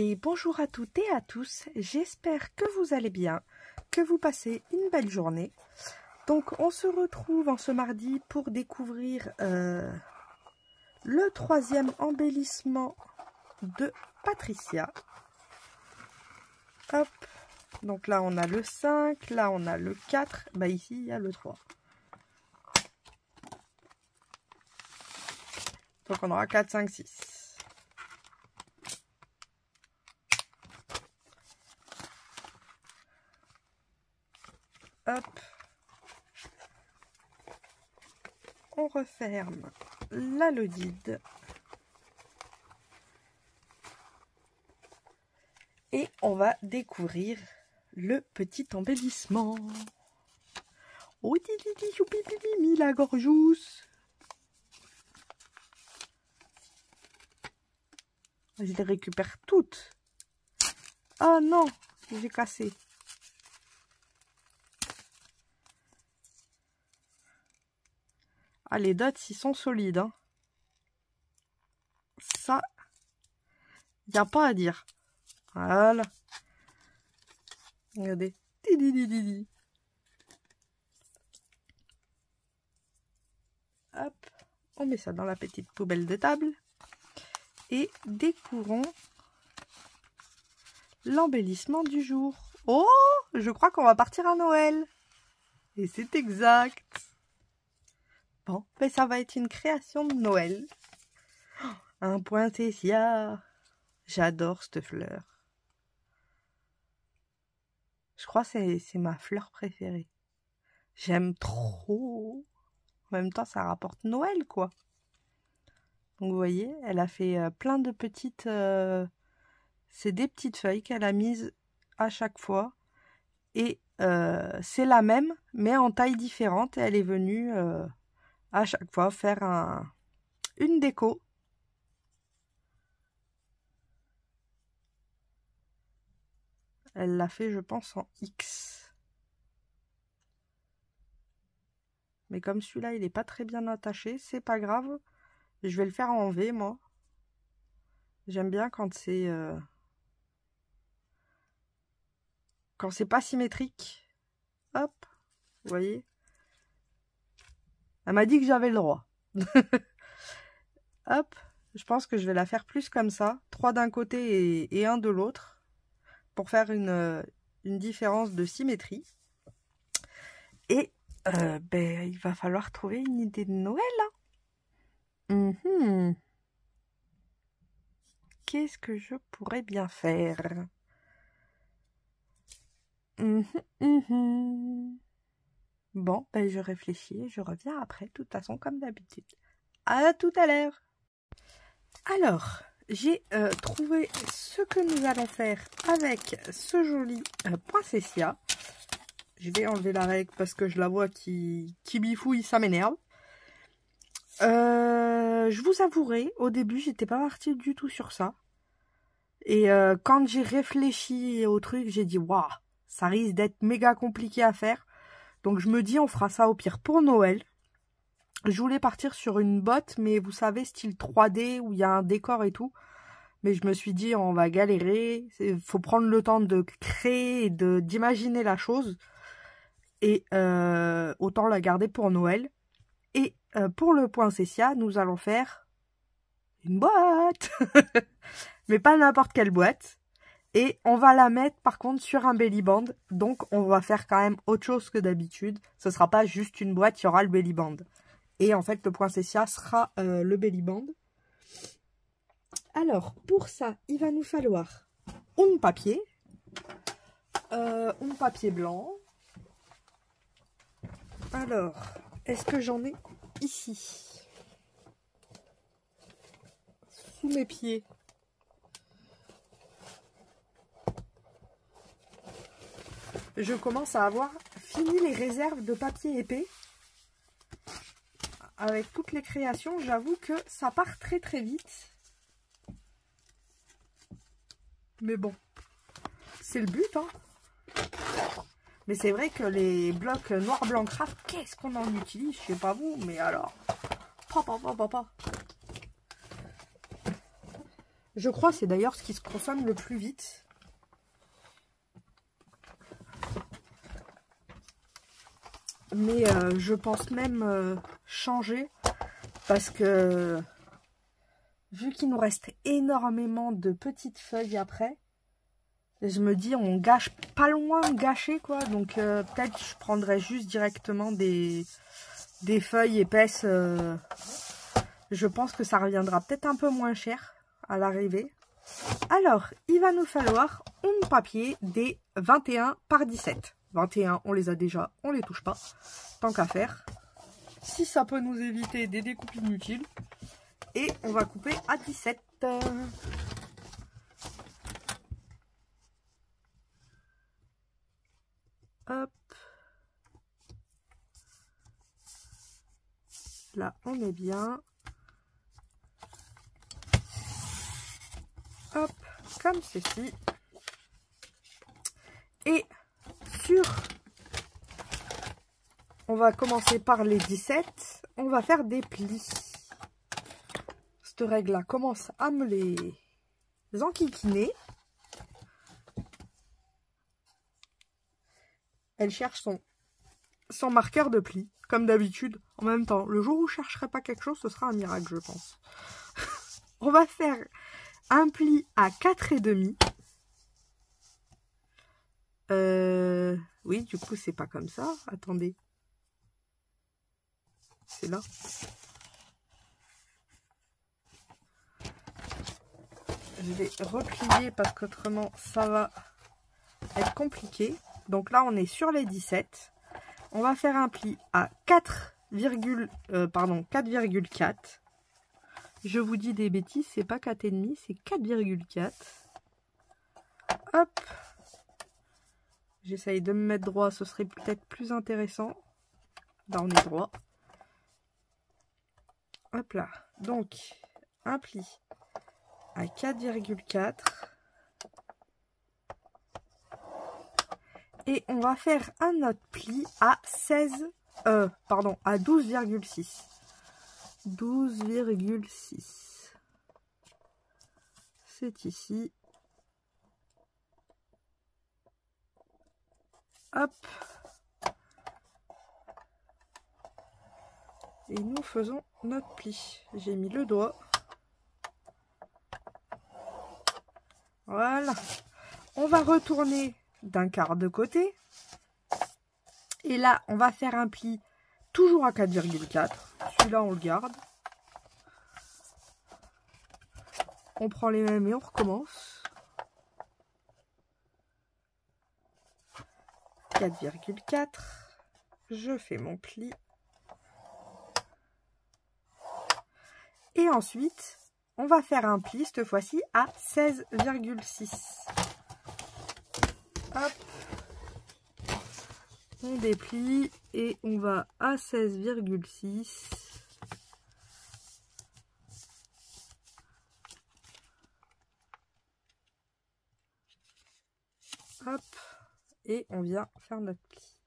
Et bonjour à toutes et à tous, j'espère que vous allez bien, que vous passez une belle journée. Donc on se retrouve en ce mardi pour découvrir le troisième embellissement de Patricia. Hop, donc là on a le 5, là on a le 4, bah ici il y a le 3. Donc on aura 4, 5, 6. Hop, on referme la lodide et on va découvrir le petit embellissement. Oh, titi, choupi, pipi, la gorgousse. Je les récupère toutes. Oh non, j'ai cassé. Ah, les dots, ils sont solides. Hein. Ça, il n'y a pas à dire. Voilà. Regardez. Hop. On met ça dans la petite poubelle de table. Et découvrons l'embellissement du jour. Oh, je crois qu'on va partir à Noël. Et c'est exact. Bon, ben ça va être une création de Noël. Oh, un poinsettia. J'adore cette fleur. Je crois que c'est ma fleur préférée. J'aime trop. En même temps, ça rapporte Noël, quoi. Donc, vous voyez, elle a fait plein de petites... c'est des petites feuilles qu'elle a mises à chaque fois. Et c'est la même, mais en taille différente. Et elle est venue... à chaque fois faire une déco. Elle l'a fait, je pense, en X. Mais comme celui-là, il n'est pas très bien attaché, c'est pas grave. Je vais le faire en V, moi. J'aime bien quand c'est pas symétrique. Hop, vous voyez. Elle m'a dit que j'avais le droit. Hop, je pense que je vais la faire plus comme ça. 3 d'un côté et 1 de l'autre. Pour faire une différence de symétrie. Et ben, il va falloir trouver une idée de Noël. Hein. Qu'est-ce que je pourrais bien faire? Bon, ben, je réfléchis et je reviens après, de toute façon, comme d'habitude. À tout à l'heure. Alors, j'ai trouvé ce que nous allons faire avec ce joli poinsettia. Je vais enlever la règle parce que je la vois qui bifouille, ça m'énerve. Je vous avouerai, au début, j'étais pas partie du tout sur ça. Et quand j'ai réfléchi au truc, j'ai dit, waouh, ça risque d'être méga compliqué à faire. Donc je me dis, on fera ça au pire pour Noël. Je voulais partir sur une botte, mais vous savez, style 3D, où il y a un décor et tout. Mais je me suis dit, on va galérer. Il faut prendre le temps de créer et d'imaginer la chose. Et autant la garder pour Noël. Et pour le poinsettia, nous allons faire une boîte. Mais pas n'importe quelle boîte. Et on va la mettre par contre sur un belly band. Donc on va faire quand même autre chose que d'habitude. Ce sera pas juste une boîte, il y aura le belly band. Et en fait le poinsettia sera le belly band. Alors pour ça, il va nous falloir un papier. Un papier blanc. Alors, est-ce que j'en ai ici? Sous mes pieds. Je commence à avoir fini les réserves de papier épais. Avec toutes les créations, j'avoue que ça part très très vite. Mais bon, c'est le but, hein. Mais c'est vrai que les blocs noir, blanc, craft, qu'est-ce qu'on en utilise? Je sais pas vous, mais alors... Je crois que c'est d'ailleurs ce qui se consomme le plus vite. Mais je pense même changer parce que vu qu'il nous reste énormément de petites feuilles après, je me dis on gâche pas loin de gâcher quoi. Donc peut-être je prendrais juste directement des feuilles épaisses. Je pense que ça reviendra peut-être un peu moins cher à l'arrivée. Alors, il va nous falloir un papier des 21 par 17. 21, on les a déjà, on les touche pas. Tant qu'à faire. Si ça peut nous éviter des découpes inutiles. Et on va couper à 17. Hop. Là, on est bien. Hop, comme ceci. Et on va commencer par les 17. On va faire des plis. Cette règle-là commence à me les enquiquiner. Elle cherche son marqueur de pli, comme d'habitude. En même temps, le jour où je ne chercherai pas quelque chose, ce sera un miracle, je pense. On va faire un pli à 4,5. Oui, du coup, c'est pas comme ça. Attendez. C'est là. Je vais replier parce qu'autrement, ça va être compliqué. Donc là, on est sur les 17. On va faire un pli à 4,4. Je vous dis des bêtises, c'est pas 4,5, c'est 4,4. Hop. J'essaye de me mettre droit, ce serait peut-être plus intéressant. Là, on est droit. Hop là. Donc, un pli à 4,4. Et on va faire un autre pli à 12,6. 12,6. C'est ici. Hop. Et nous faisons notre pli. J'ai mis le doigt. Voilà. On va retourner d'un quart de côté. Et là, on va faire un pli toujours à 4,4. Celui-là, on le garde. On prend les mêmes et on recommence. 4,4. Je fais mon pli. Et ensuite, on va faire un pli, cette fois-ci, à 16,6. Hop. On déplie et on va à 16,6. Hop. Et on vient faire notre pli.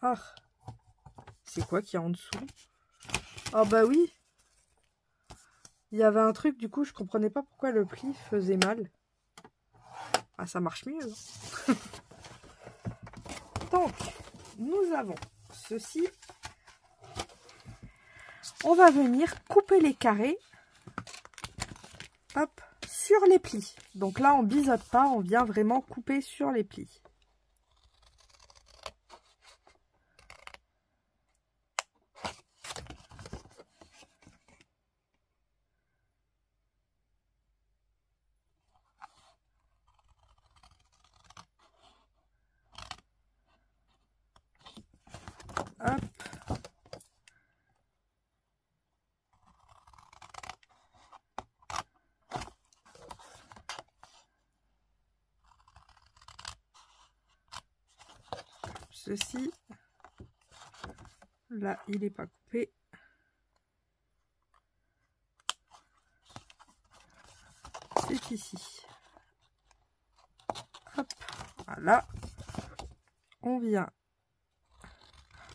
Ah. C'est quoi qu'il y a en dessous? Ah bah oui. Il y avait un truc, du coup, je comprenais pas pourquoi le pli faisait mal. Ah, ça marche mieux. Donc, nous avons ceci. On va venir couper les carrés. Hop, sur les plis. Donc là, on biseaute pas, on vient vraiment couper sur les plis. Hop. Ceci. Là, il n'est pas coupé. C'est ici. Hop. Voilà. On vient.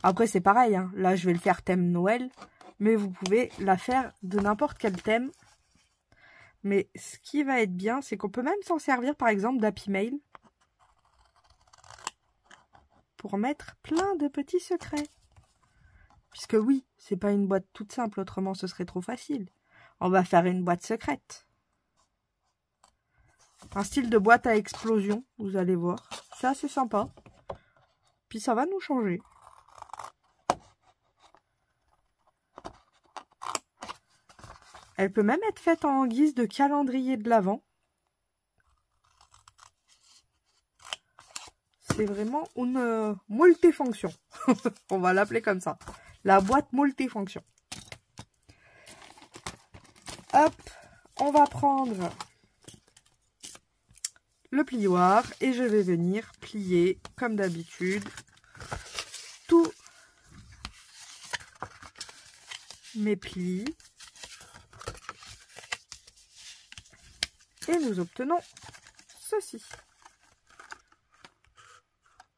Après, c'est pareil. Hein. Là, je vais le faire thème Noël. mais vous pouvez la faire de n'importe quel thème. Mais ce qui va être bien, c'est qu'on peut même s'en servir par exemple d'Happy Mail pour mettre plein de petits secrets. Puisque oui, c'est pas une boîte toute simple, autrement ce serait trop facile. On va faire une boîte secrète. Un style de boîte à explosion, vous allez voir. C'est assez sympa. Puis ça va nous changer. Elle peut même être faite en guise de calendrier de l'Avent. C'est vraiment une multifonction. On va l'appeler comme ça. La boîte multifonction. Hop, on va prendre le plioir et je vais venir plier comme d'habitude tous mes plis. Et nous obtenons ceci.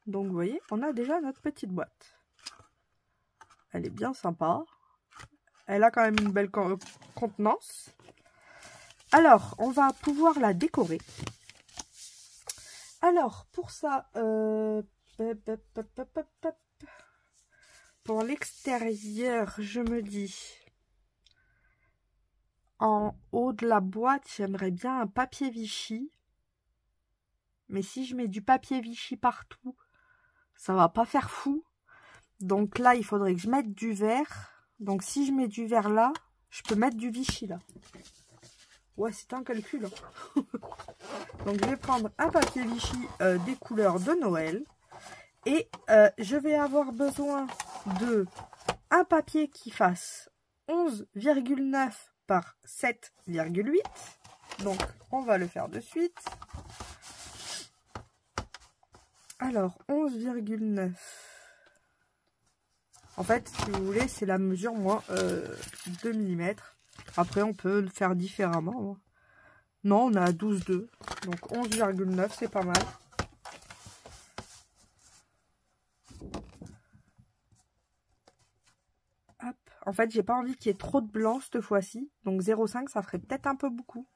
Donc vous voyez, on a déjà notre petite boîte. Elle est bien sympa. Elle a quand même une belle contenance. Alors, on va pouvoir la décorer. Alors, pour ça, pour l'extérieur, je me dis, en haut de la boîte, j'aimerais bien un papier Vichy. Mais si je mets du papier Vichy partout, ça va pas faire fou. Donc là, il faudrait que je mette du vert. Donc si je mets du vert là, je peux mettre du Vichy là. Ouais, c'est un calcul. Hein. Donc je vais prendre un papier Vichy des couleurs de Noël. Et je vais avoir besoin de un papier qui fasse 11,9 par 7,8. Donc on va le faire de suite. Alors 11,9. En fait, si vous voulez, c'est la mesure moins 2 mm. Après, on peut le faire différemment. Non, on est à 12,2. Donc 11,9, c'est pas mal. Hop. En fait, j'ai pas envie qu'il y ait trop de blanc cette fois-ci. Donc 0,5, ça ferait peut-être un peu beaucoup.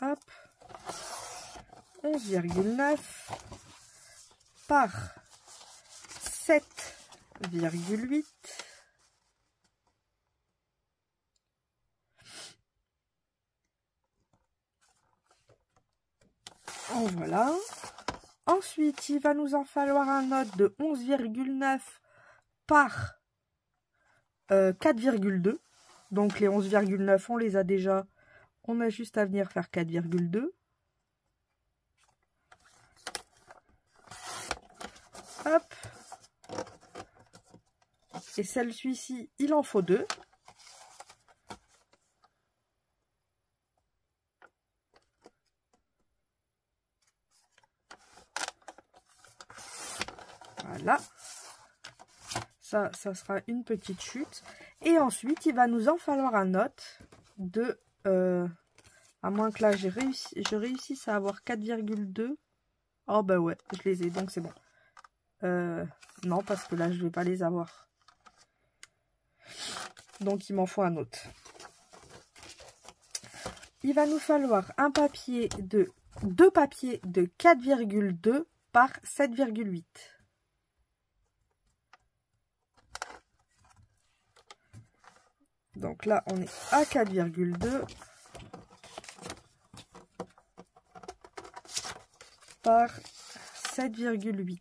Hop. 11,9 par 7,8. En voilà. Ensuite, il va nous en falloir un autre de 11,9 par 4,2. Donc les 11,9, on les a déjà. On a juste à venir faire 4,2. Hop. Et celui-ci, il en faut 2. Voilà. Ça sera une petite chute. Et ensuite, il va nous en falloir un autre de... à moins que là, je réussisse à avoir 4,2. Oh bah ouais, je les ai, donc c'est bon. Non, parce que là, je vais pas les avoir. Donc, il m'en faut un autre. Il va nous falloir un papier de... 2 papiers de 4,2 par 7,8. Donc là, on est à 4,2 par 7,8.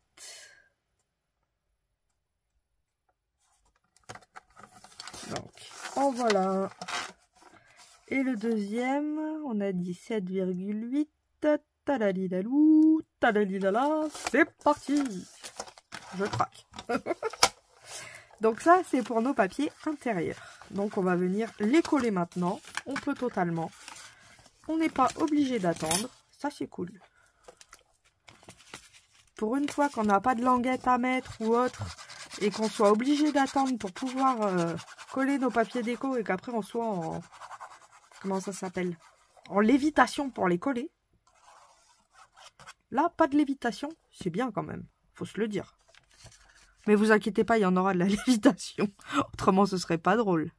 Donc, en voilà un. Et le deuxième, on a dit 7,8. Talalidalou, talalidala, c'est parti. Je craque. Donc ça, c'est pour nos papiers intérieurs. Donc on va venir les coller maintenant. On peut totalement. On n'est pas obligé d'attendre. Ça, c'est cool. Pour une fois qu'on n'a pas de languette à mettre ou autre, et qu'on soit obligé d'attendre pour pouvoir coller nos papiers déco et qu'après on soit en... Comment ça s'appelle? En lévitation pour les coller. Là, pas de lévitation. C'est bien quand même. Faut se le dire. Mais vous inquiétez pas, il y en aura de la lévitation. Autrement, ce serait pas drôle.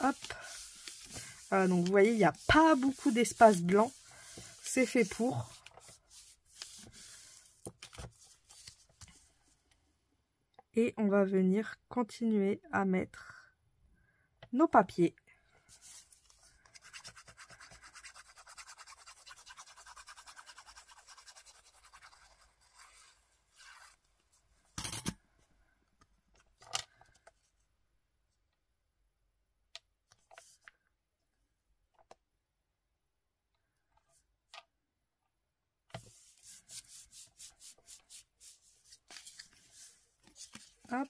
Hop. Donc vous voyez, il n'y a pas beaucoup d'espace blanc. C'est fait pour. Et on va venir continuer à mettre nos papiers. Hop.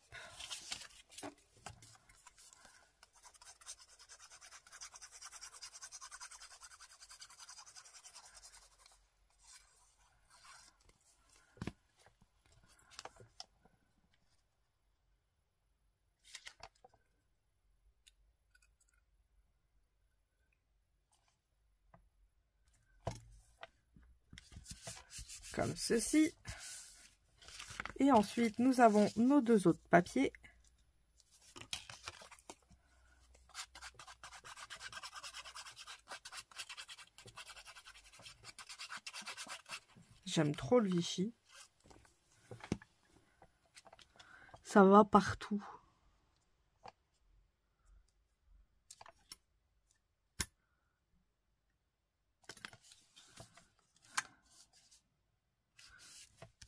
Comme ceci. Et ensuite, nous avons nos deux autres papiers. J'aime trop le Vichy. Ça va partout.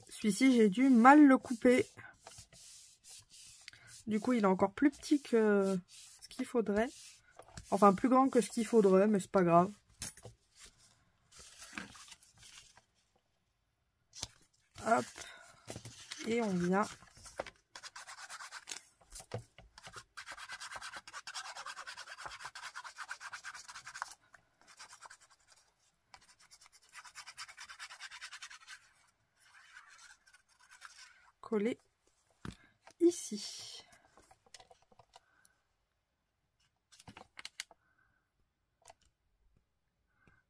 Celui-ci, j'ai dû mal le couper. Du coup, il est encore plus petit que ce qu'il faudrait. Enfin, plus grand que ce qu'il faudrait, mais c'est pas grave. Hop. Et on vient coller ici.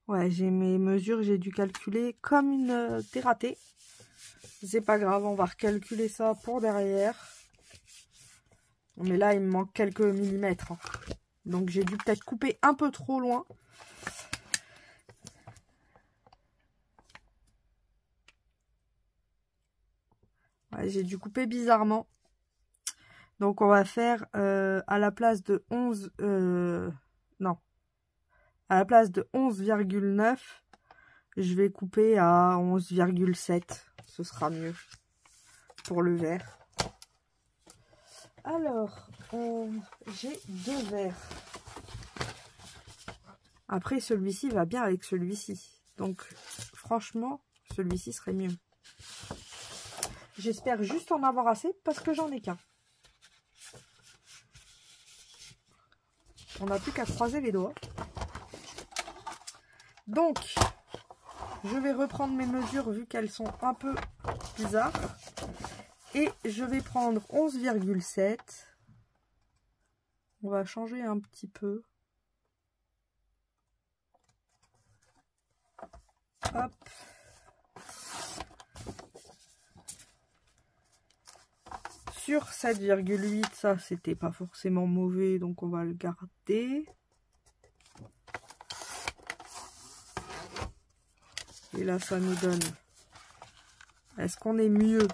Ouais, j'ai mes mesures, j'ai dû calculer comme une dératée. C'est pas grave, on va recalculer ça pour derrière. Mais là, il me manque quelques millimètres. Donc, j'ai dû peut-être couper un peu trop loin. Ouais, j'ai dû couper bizarrement. Donc, on va faire à la place de 11... non. À la place de 11,9, je vais couper à 11,7. Ce sera mieux pour le vert. Alors, j'ai deux verres. Après, celui-ci va bien avec celui-ci. Donc, franchement, celui-ci serait mieux. J'espère juste en avoir assez parce que j'en ai qu'un. On n'a plus qu'à croiser les doigts. Donc, je vais reprendre mes mesures vu qu'elles sont un peu bizarres. Et je vais prendre 11,7. On va changer un petit peu. Hop. Sur 7,8, ça c'était pas forcément mauvais, donc on va le garder. Et là, ça nous donne... Est-ce qu'on est mieux?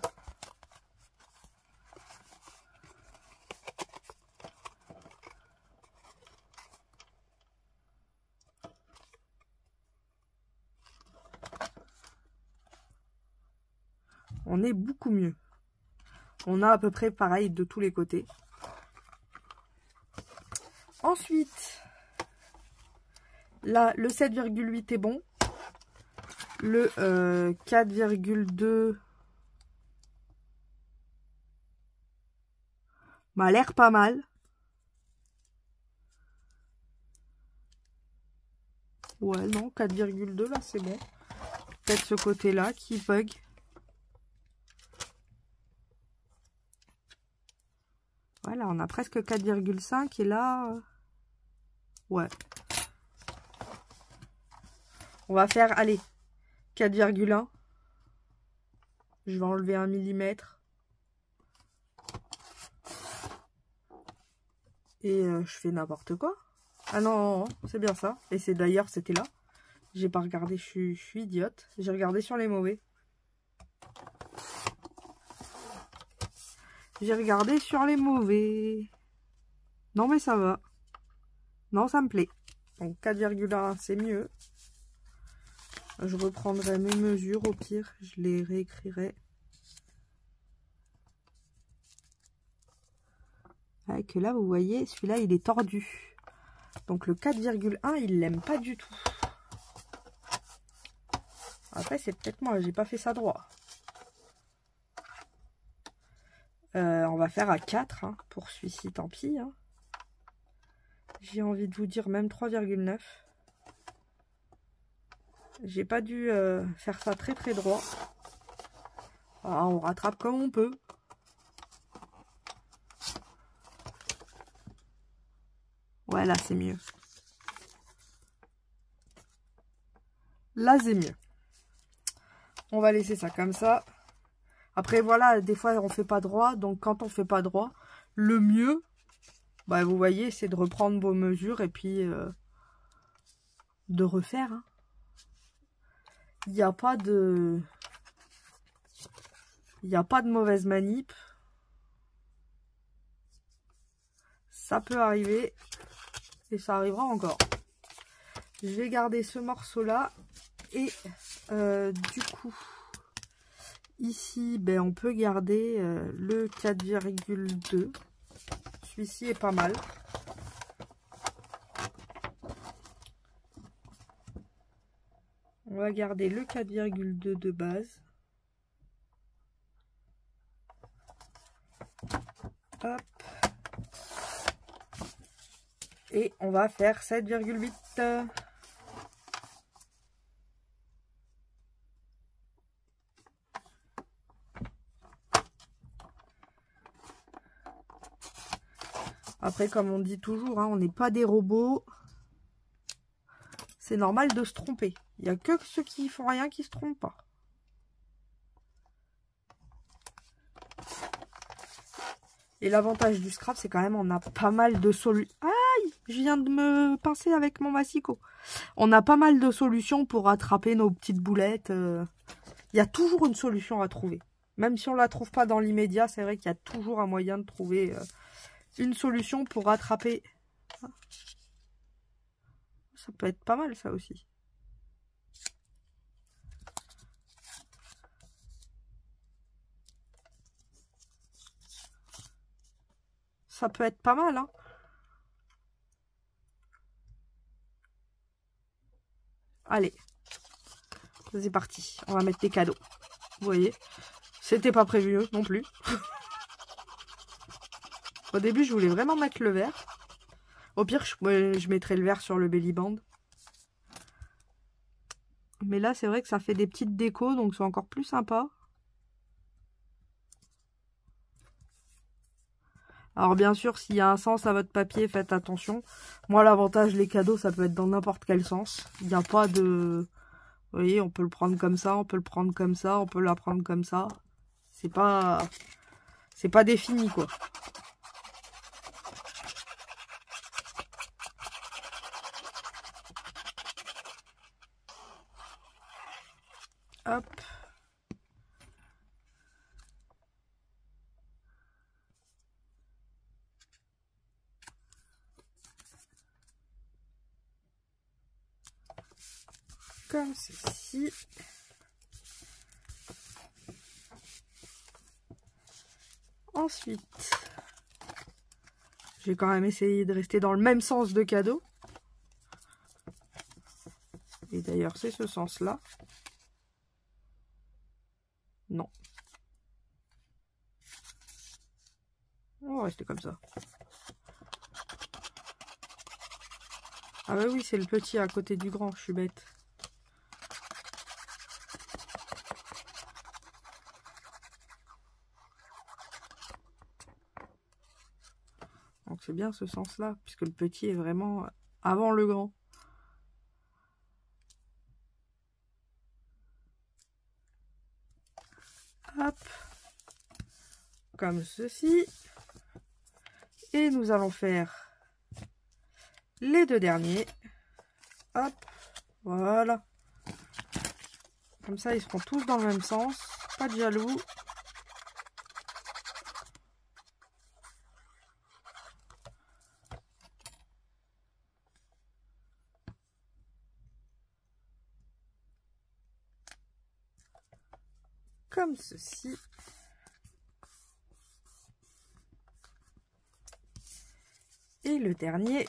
On est beaucoup mieux. On a à peu près pareil de tous les côtés. Ensuite, là, le 7,8 est bon. Le 4,2 m'a l'air pas mal. Ouais, non, 4,2 là, c'est bon. Peut-être ce côté-là qui bug. Voilà, on a presque 4,5 et là... Ouais. On va faire, allez, 4,1. Je vais enlever 1 millimètre. Et je fais n'importe quoi. Ah non, c'est bien ça. Et c'est d'ailleurs, c'était là. J'ai pas regardé, je suis idiote. J'ai regardé sur les mauvais. J'ai regardé sur les mauvais. Non mais ça va. Non, ça me plaît. Donc 4,1, c'est mieux. Je reprendrai mes mesures au pire. Je les réécrirai. Ah, que là, vous voyez, celui-là, il est tordu. Donc le 4,1, il l'aime pas du tout. Après, c'est peut-être moi, j'ai pas fait ça droit. On va faire à 4 hein, pour celui-ci, tant pis. Hein. J'ai envie de vous dire même 3,9. J'ai pas dû faire ça très très droit. Ah, on rattrape comme on peut. Ouais, là c'est mieux. Là c'est mieux. On va laisser ça comme ça. Après voilà, des fois on fait pas droit. Donc quand on fait pas droit, le mieux, bah, vous voyez, c'est de reprendre vos mesures et puis de refaire. Hein. Il n'y a pas de... Il n'y a pas de mauvaise manip. Ça peut arriver. Et ça arrivera encore. Je vais garder ce morceau-là. Et du coup, ici, ben, on peut garder le 4,2. Celui-ci est pas mal. On va garder le 4,2 de base. Hop. Et on va faire 7,8. Après, comme on dit toujours, hein, on n'est pas des robots. C'est normal de se tromper. Il n'y a que ceux qui font rien qui se trompent pas. Et l'avantage du scrap, c'est quand même on a pas mal de solutions. Aïe, je viens de me pincer avec mon massicot. On a pas mal de solutions pour attraper nos petites boulettes. Il y a toujours une solution à trouver. Même si on ne la trouve pas dans l'immédiat, c'est vrai qu'il y a toujours un moyen de trouver une solution pour attraper. Ça peut être pas mal ça aussi. Ça peut être pas mal, hein. Allez, c'est parti. On va mettre des cadeaux. Vous voyez, c'était pas prévu non plus. Au début, je voulais vraiment mettre le vert. Au pire, je mettrai le vert sur le belly band. Mais là, c'est vrai que ça fait des petites décos, donc c'est encore plus sympa. Alors bien sûr, s'il y a un sens à votre papier, faites attention. Moi, l'avantage, les cadeaux, ça peut être dans n'importe quel sens. Il n'y a pas de... Vous voyez, on peut le prendre comme ça, on peut le prendre comme ça, on peut la prendre comme ça. C'est pas défini, quoi. Hop. Comme ceci. Ensuite, j'ai quand même essayé de rester dans le même sens de cadeau. Et d'ailleurs, c'est ce sens-là. Non. On va rester comme ça. Ah bah oui, c'est le petit à côté du grand, je suis bête. Donc c'est bien ce sens-là, puisque le petit est vraiment avant le grand. comme ceci. Et nous allons faire les deux derniers. Hop, voilà. Comme ça, ils seront tous dans le même sens. Pas de jaloux. Comme ceci. Et le dernier.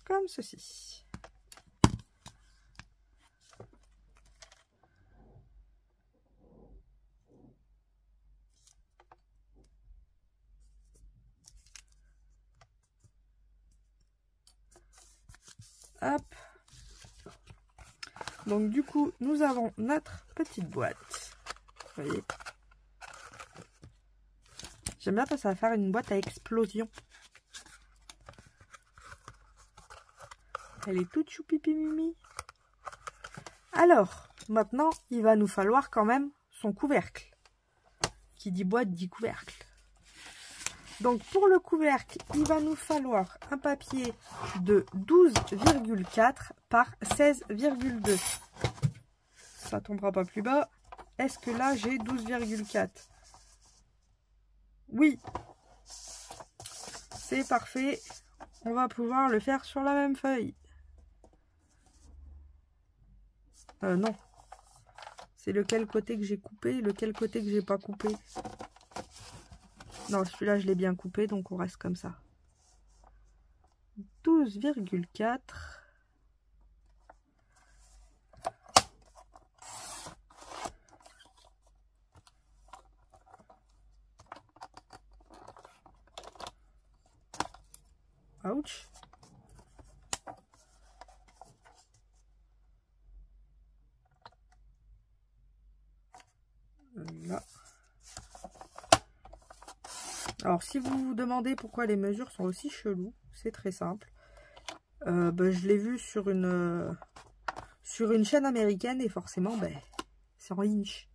Comme ceci. Hop. Donc du coup, nous avons notre petite boîte. Vous voyez. J'aime bien parce que ça va faire une boîte à explosion. Elle est toute choupipi mimi. Alors, maintenant, il va nous falloir quand même son couvercle. Qui dit boîte dit couvercle. Donc pour le couvercle, il va nous falloir un papier de 12,4 par 16,2. Ça tombera pas plus bas. Est-ce que là j'ai 12,4? Oui. C'est parfait. On va pouvoir le faire sur la même feuille. Non. C'est lequel côté que j'ai coupé, lequel côté que j'ai pas coupé. Non, celui-là, je l'ai bien coupé, donc on reste comme ça. 12,4. Ouch. Là. Alors, si vous vous demandez pourquoi les mesures sont aussi cheloues, c'est très simple. Je l'ai vu sur une chaîne américaine et forcément, c'est en inch.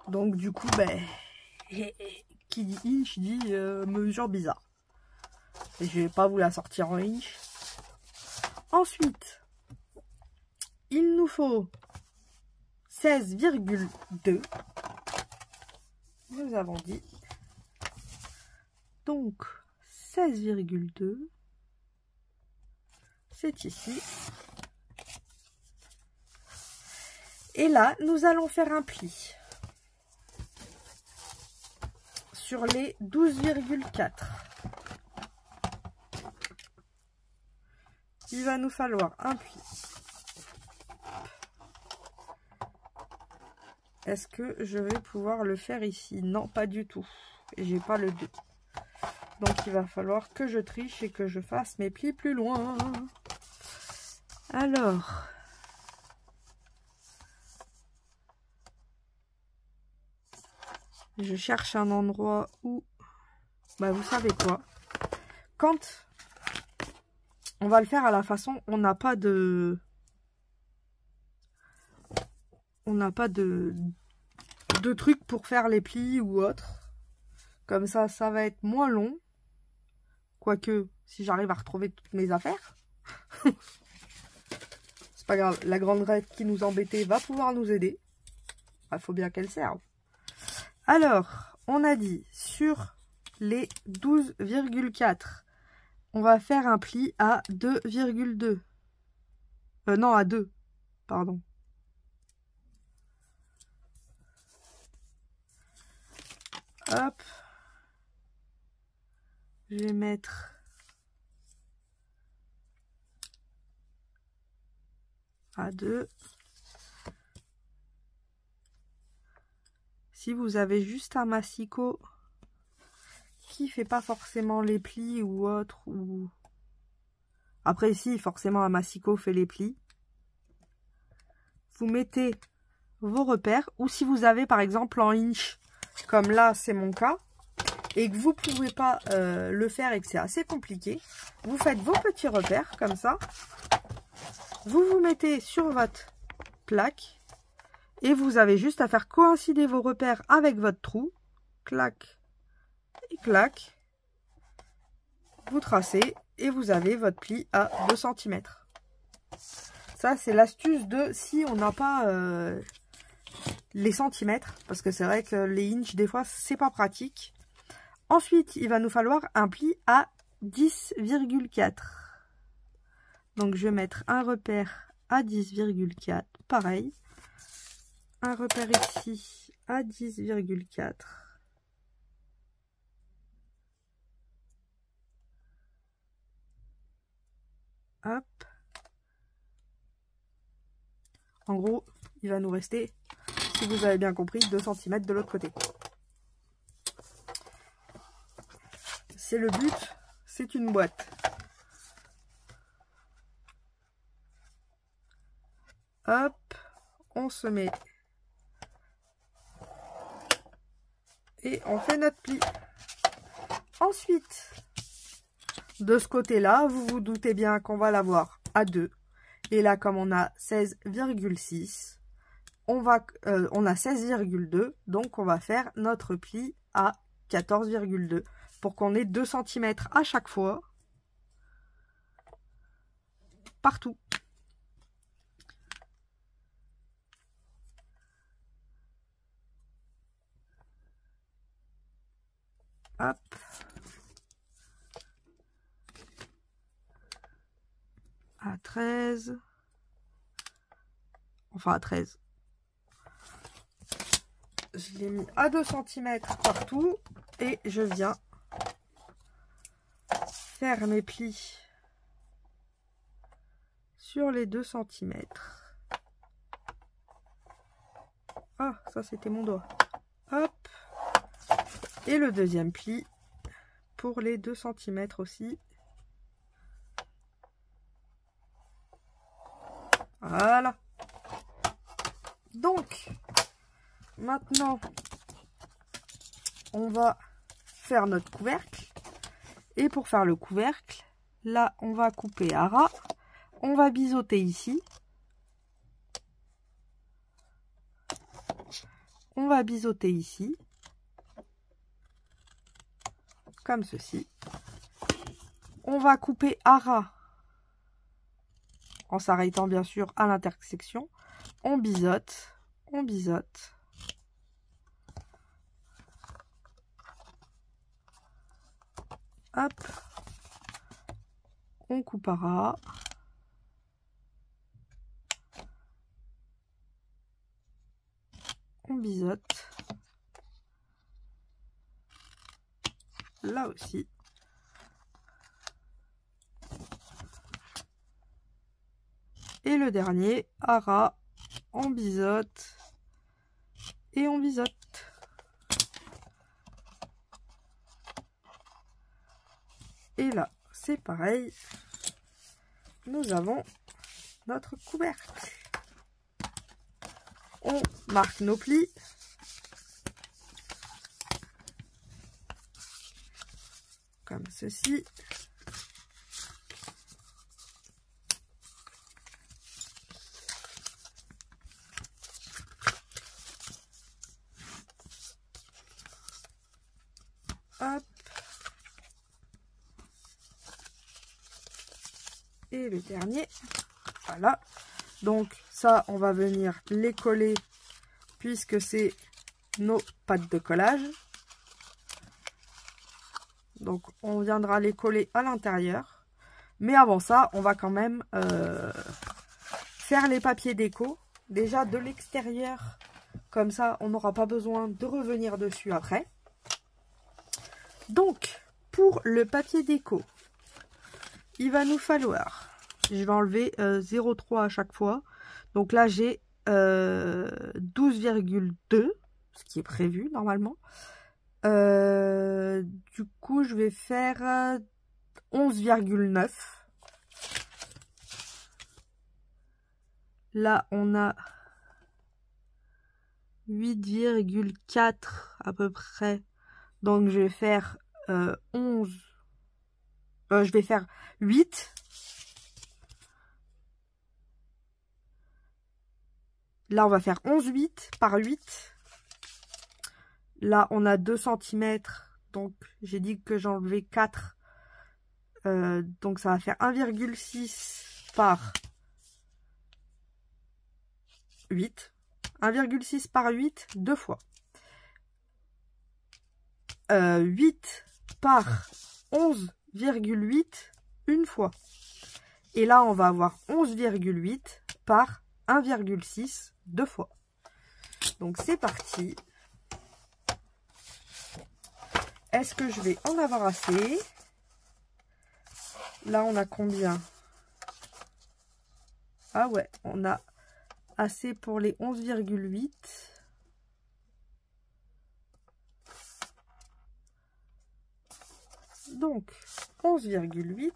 Donc, du coup, qui dit inch dit mesure bizarre. Et je vais pas vous la sortir en inch. Ensuite, il nous faut 16,2. Nous avons dit. Donc, 16,2. C'est ici. Et là, nous allons faire un pli. Sur les 12,4. Il va nous falloir un pli. Est-ce que je vais pouvoir le faire ici? Non, pas du tout. J'ai pas le 2. Donc, il va falloir que je triche et que je fasse mes plis plus loin. Alors. Je cherche un endroit où... vous savez quoi? Quand on va le faire à la façon, on n'a pas de... de trucs pour faire les plis ou autre. Comme ça, ça va être moins long. Quoique, si j'arrive à retrouver toutes mes affaires. C'est pas grave, la grande règle qui nous embêtait va pouvoir nous aider. Il faut bien qu'elle serve. Alors, on a dit sur les 12,4, on va faire un pli à 2,2. Non, à 2, pardon. Hop. Je vais mettre à 2. Si vous avez juste un massicot qui fait pas forcément les plis ou autre, ou après si forcément un massicot fait les plis, vous mettez vos repères, ou si vous avez par exemple en inch, comme là c'est mon cas, et que vous ne pouvez pas le faire et que c'est assez compliqué, vous faites vos petits repères comme ça. Vous vous mettez sur votre plaque et vous avez juste à faire coïncider vos repères avec votre trou. Clac et clac. Vous tracez et vous avez votre pli à 2 cm. Ça, c'est l'astuce de si on n'a pas les centimètres, parce que c'est vrai que les inches, des fois, c'est pas pratique. Ensuite, il va nous falloir un pli à 10,4. Donc, je vais mettre un repère à 10,4, pareil. Un repère ici à 10,4. Hop. En gros, il va nous rester, si vous avez bien compris, 2 cm de l'autre côté. C'est le but, c'est une boîte. Hop, on se met et on fait notre pli. Ensuite, de ce côté-là, vous vous doutez bien qu'on va l'avoir à 2. Et là, comme on a 16,6, on a 16,2, donc on va faire notre pli à 14,2 pour qu'on ait 2 cm à chaque fois, partout. Hop. À 13. Enfin à 13. Je l'ai mis à 2 cm partout et je viens faire mes plis sur les 2 cm. Ah, ça c'était mon doigt. Hop. Et le deuxième pli pour les 2 cm aussi. Voilà. Donc, maintenant, on va faire notre couvercle. Et pour faire le couvercle, là, on va couper à ras. On va biseauter ici. On va biseauter ici. Comme ceci. On va couper à ras. En s'arrêtant bien sûr à l'intersection. On biseaute. On biseaute. Hop. On coupe à ras. On biseaute. Là aussi. Et le dernier, à ras, on biseaute. Et on biseaute. Et là, c'est pareil. Nous avons notre couvercle. On marque nos plis. Comme ceci. Hop. Et le dernier. Voilà. Donc ça, on va venir les coller puisque c'est nos pattes de collage. Donc on viendra les coller à l'intérieur. Mais avant ça, on va quand même faire les papiers déco. Déjà de l'extérieur. Comme ça, on n'aura pas besoin de revenir dessus après. Donc, pour le papier déco, il va nous falloir, je vais enlever 0,3 à chaque fois. Donc là, j'ai 12,2, ce qui est prévu normalement. Du coup, je vais faire 11,9. Là, on a 8,4 à peu près. Donc je vais faire 11. Je vais faire 8. Là, on va faire 11,8 par 8. Là, on a 2 cm. Donc, j'ai dit que j'enlevais 4. Donc, ça va faire 1,6 par 8. 1,6 par 8, 2 fois. 8 par 11,8, une fois. Et là, on va avoir 11,8 par 1,6, 2 fois. Donc, c'est parti. Est-ce que je vais en avoir assez? Là, on a combien? Ah ouais, on a assez pour les 11,8. Donc, 11,8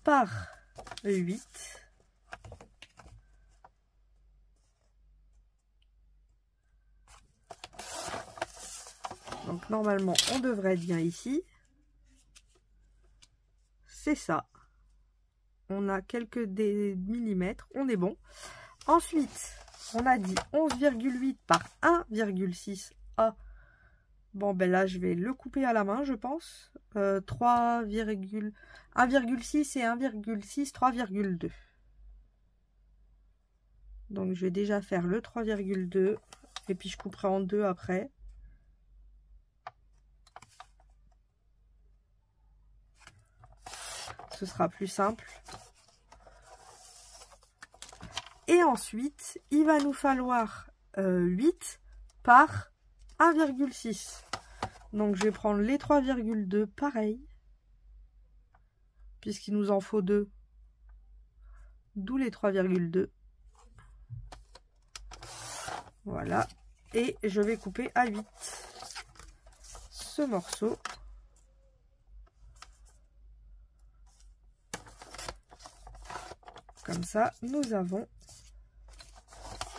par 8. Donc, normalement, on devrait être bien ici. C'est ça. On a quelques millimètres. On est bon. Ensuite, on a dit 11,8 par 1,6. Ah, bon, ben là, je vais le couper à la main, je pense. 1,6 et 1,6, 3,2. Donc, je vais déjà faire le 3,2. Et puis, je couperai en deux après. Ce sera plus simple. Et ensuite, il va nous falloir 8 par 1,6. Donc, je vais prendre les 3,2 pareil. Puisqu'il nous en faut 2. D'où les 3,2. Voilà. Et je vais couper à 8 ce morceau. Comme ça, nous avons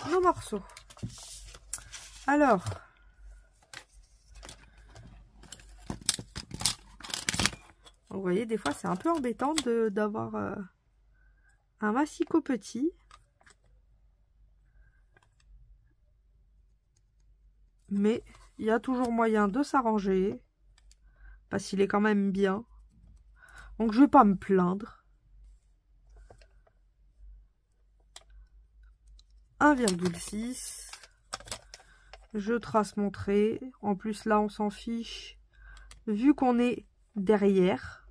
nos morceaux. Alors, vous voyez, des fois, c'est un peu embêtant d'avoir un massicot petit. Mais il y a toujours moyen de s'arranger. Parce qu'il est quand même bien. Donc, je ne vais pas me plaindre. 1,6. Je trace mon trait. En plus, là, on s'en fiche. Vu qu'on est derrière.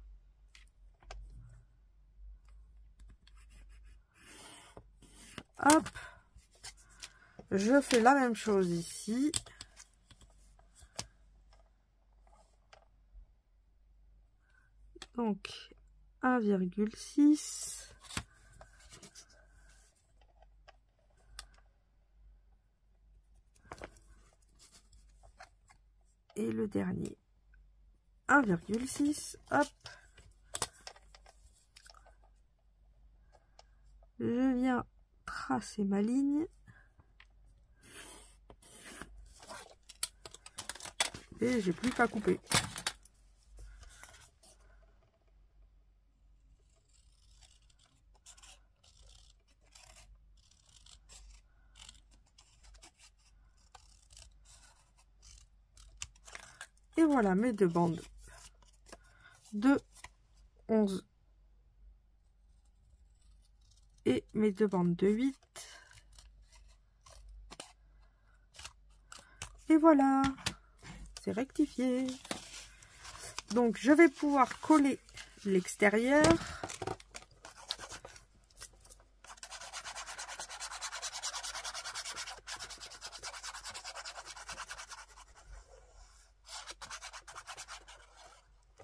Hop. Je fais la même chose ici. Donc, 1,6. Et le dernier, 1,6. Hop. Je viens tracer ma ligne. Et j'ai plus qu'à couper. Et voilà mes deux bandes de 11 et mes deux bandes de 8. Et voilà, c'est rectifié. Donc je vais pouvoir coller l'extérieur.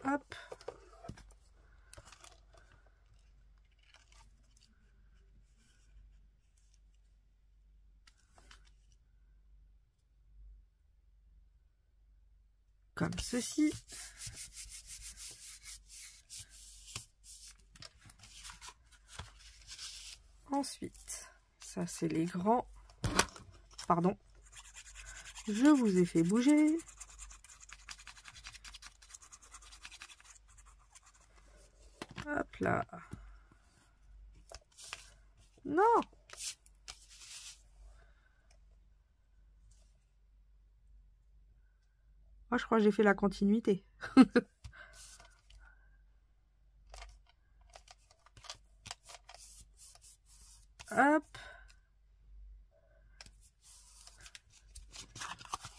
Hop. Comme ceci. Ensuite, ça c'est les grands. pardon. Je vous ai fait bouger. Hop là. Non. Moi, je crois que j'ai fait la continuité. Hop.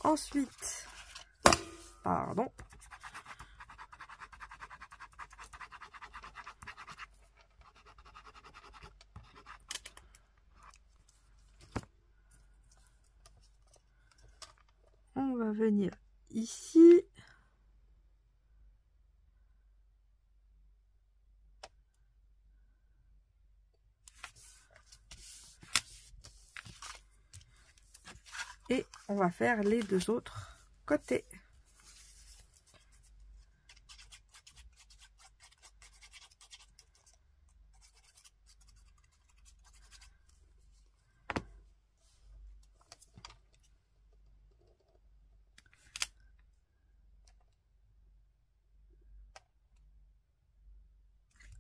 Ensuite, pardon. On va venir ici. Et on va faire les deux autres côtés.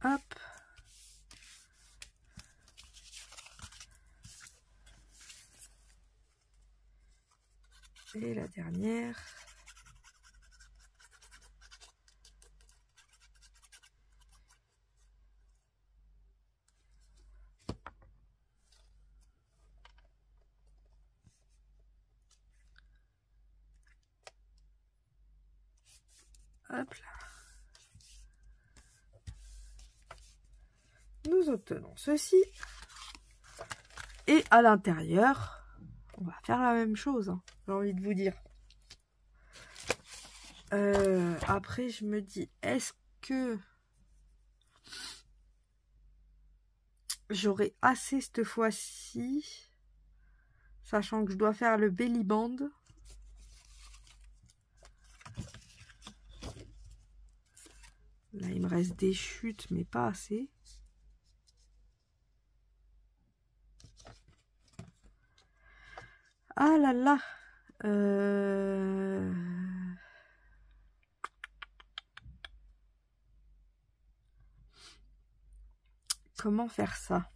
Hop. Et la dernière. Hop là. Nous obtenons ceci. Et à l'intérieur, on va faire la même chose, hein, j'ai envie de vous dire. Après, je me dis, est-ce que j'aurai assez cette fois-ci, sachant que je dois faire le belly band. Là, il me reste des chutes, mais pas assez. Ah là là. Comment faire ça?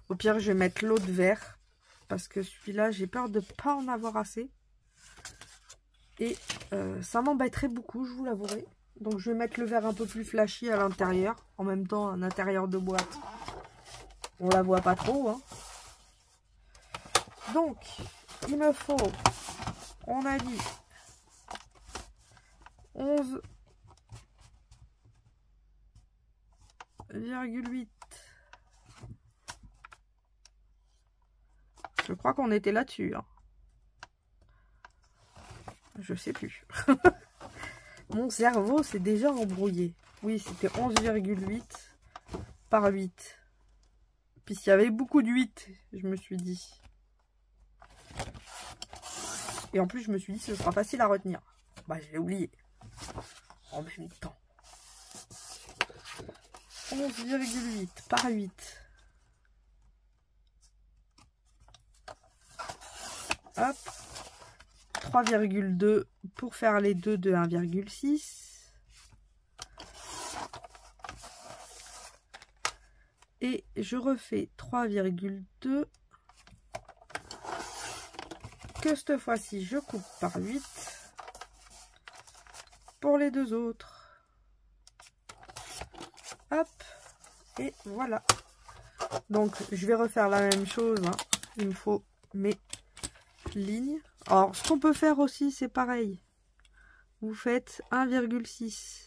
Au pire, je vais mettre l'autre vert. Parce que celui-là, j'ai peur de ne pas en avoir assez. Et ça m'embêterait beaucoup, je vous l'avouerai. Donc, je vais mettre le vert un peu plus flashy à l'intérieur. En même temps, un intérieur de boîte. On la voit pas trop, hein. Donc, il me faut, on a dit, 11,8. Je crois qu'on était là-dessus, hein. Je sais plus. Mon cerveau s'est déjà embrouillé. Oui, c'était 11,8 par 8. Puis s'il y avait beaucoup de 8, je me suis dit. Et en plus, je me suis dit, ce sera facile à retenir. Bah, je l'ai oublié. En même temps. 11,8 par 8. Hop. 3,2 pour faire les deux de 1,6. Et je refais 3,2 que cette fois-ci je coupe par 8 pour les deux autres. Hop, et voilà. Donc je vais refaire la même chose, hein. Il me faut mes lignes. Alors ce qu'on peut faire aussi, c'est pareil. Vous faites 1,6.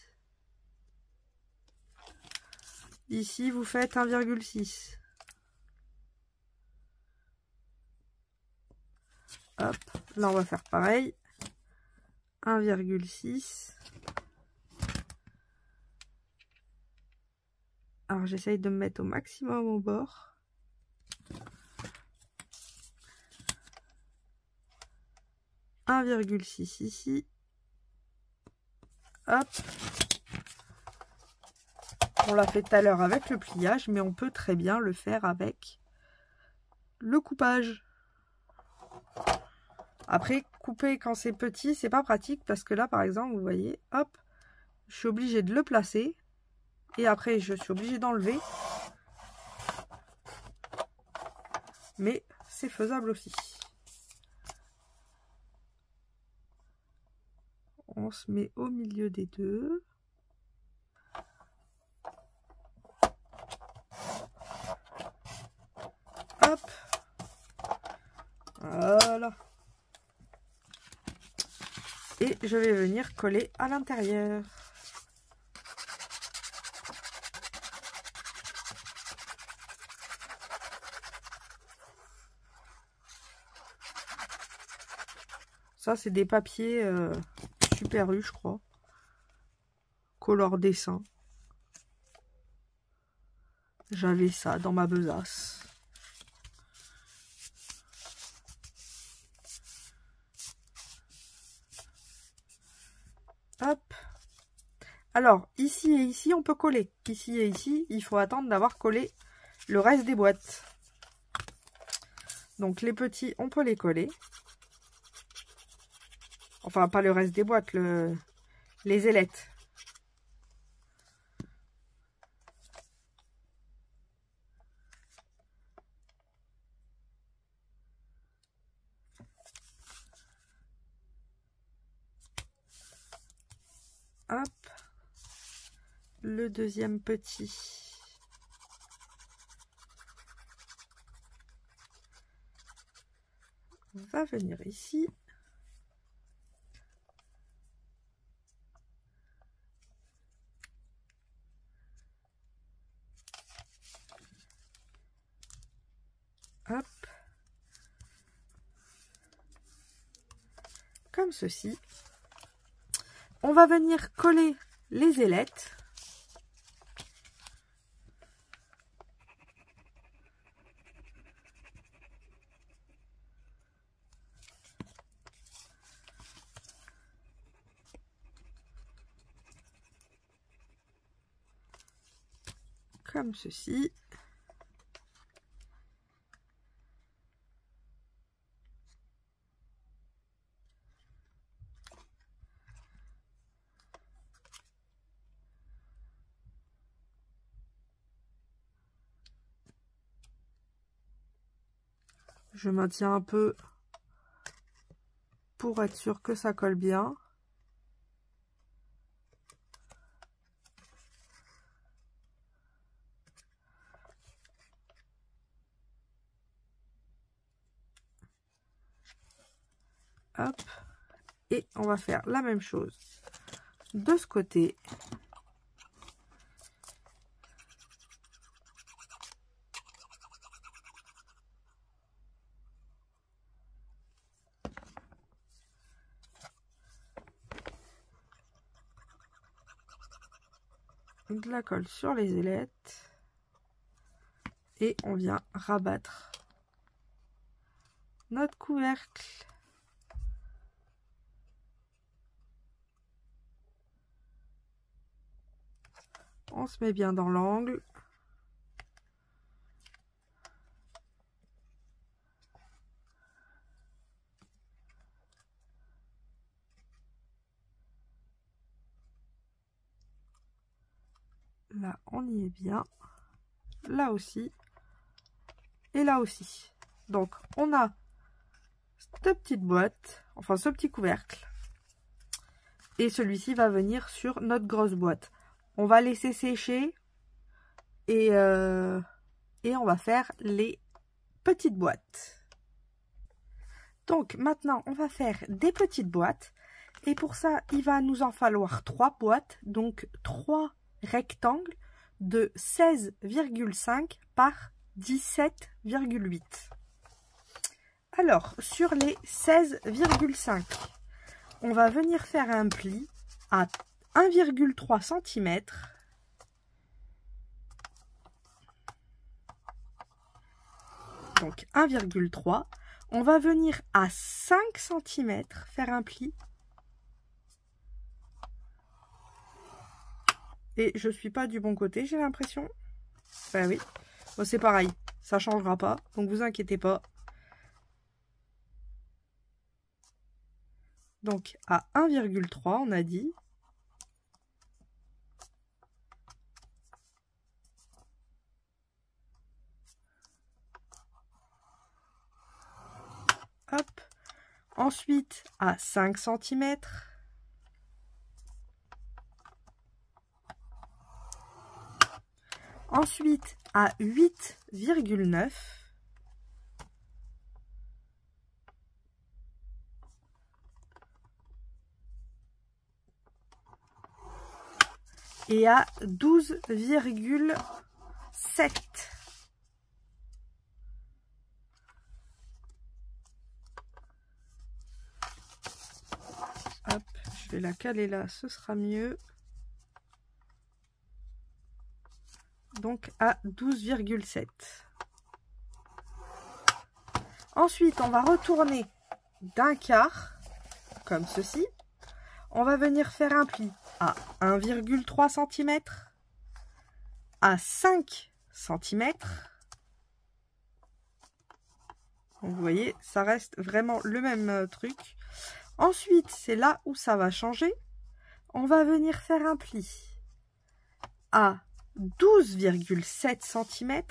Ici, vous faites 1,6. Hop, là on va faire pareil. 1,6. Alors j'essaye de me mettre au maximum au bord. « 1,6 ici. Hop. On l'a fait tout à l'heure avec le pliage, mais on peut très bien le faire avec le coupage. Après, couper quand c'est petit, c'est pas pratique parce que là, par exemple, vous voyez, hop, je suis obligée de le placer et après, je suis obligée d'enlever. Mais c'est faisable aussi. On se met au milieu des deux. Hop. Voilà. Et je vais venir coller à l'intérieur. Ça, c'est des papiers Super U, je crois. Color dessin. J'avais ça dans ma besace. Hop. Alors, ici et ici, on peut coller. Ici et ici, il faut attendre d'avoir collé le reste des boîtes. Donc, les petits, on peut les coller. Enfin, pas le reste des boîtes, les ailettes. Hop. Le deuxième petit. On va venir ici. Hop. Comme ceci. On va venir coller les ailettes. Comme ceci. Je maintiens un peu pour être sûr que ça colle bien. Hop. Et on va faire la même chose de ce côté. De la colle sur les ailettes. Et on vient rabattre notre couvercle. On se met bien dans l'angle. Là, on y est bien. Là aussi. Et là aussi. Donc, on a cette petite boîte, enfin ce petit couvercle. Et celui-ci va venir sur notre grosse boîte. On va laisser sécher et on va faire les petites boîtes. Donc maintenant, on va faire des petites boîtes. Et pour ça, il va nous en falloir 3 boîtes. Donc 3 rectangles de 16,5 par 17,8. Alors, sur les 16,5, on va venir faire un pli à 1,3 cm. Donc 1,3. On va venir à 5 cm faire un pli. Et je suis pas du bon côté, j'ai l'impression. Ben oui. Bon, c'est pareil, ça changera pas, donc vous inquiétez pas. Donc à 1,3 on a dit. Hop. Ensuite à 5 cm. Ensuite à 8,9. Et à 12,7. Hop, je vais la caler là, ce sera mieux. Donc à 12,7. Ensuite, on va retourner d'un quart, comme ceci. On va venir faire un pli à 1,3 cm, à 5 cm. Vous voyez, ça reste vraiment le même truc. Ensuite, c'est là où ça va changer. On va venir faire un pli à 12,7 cm.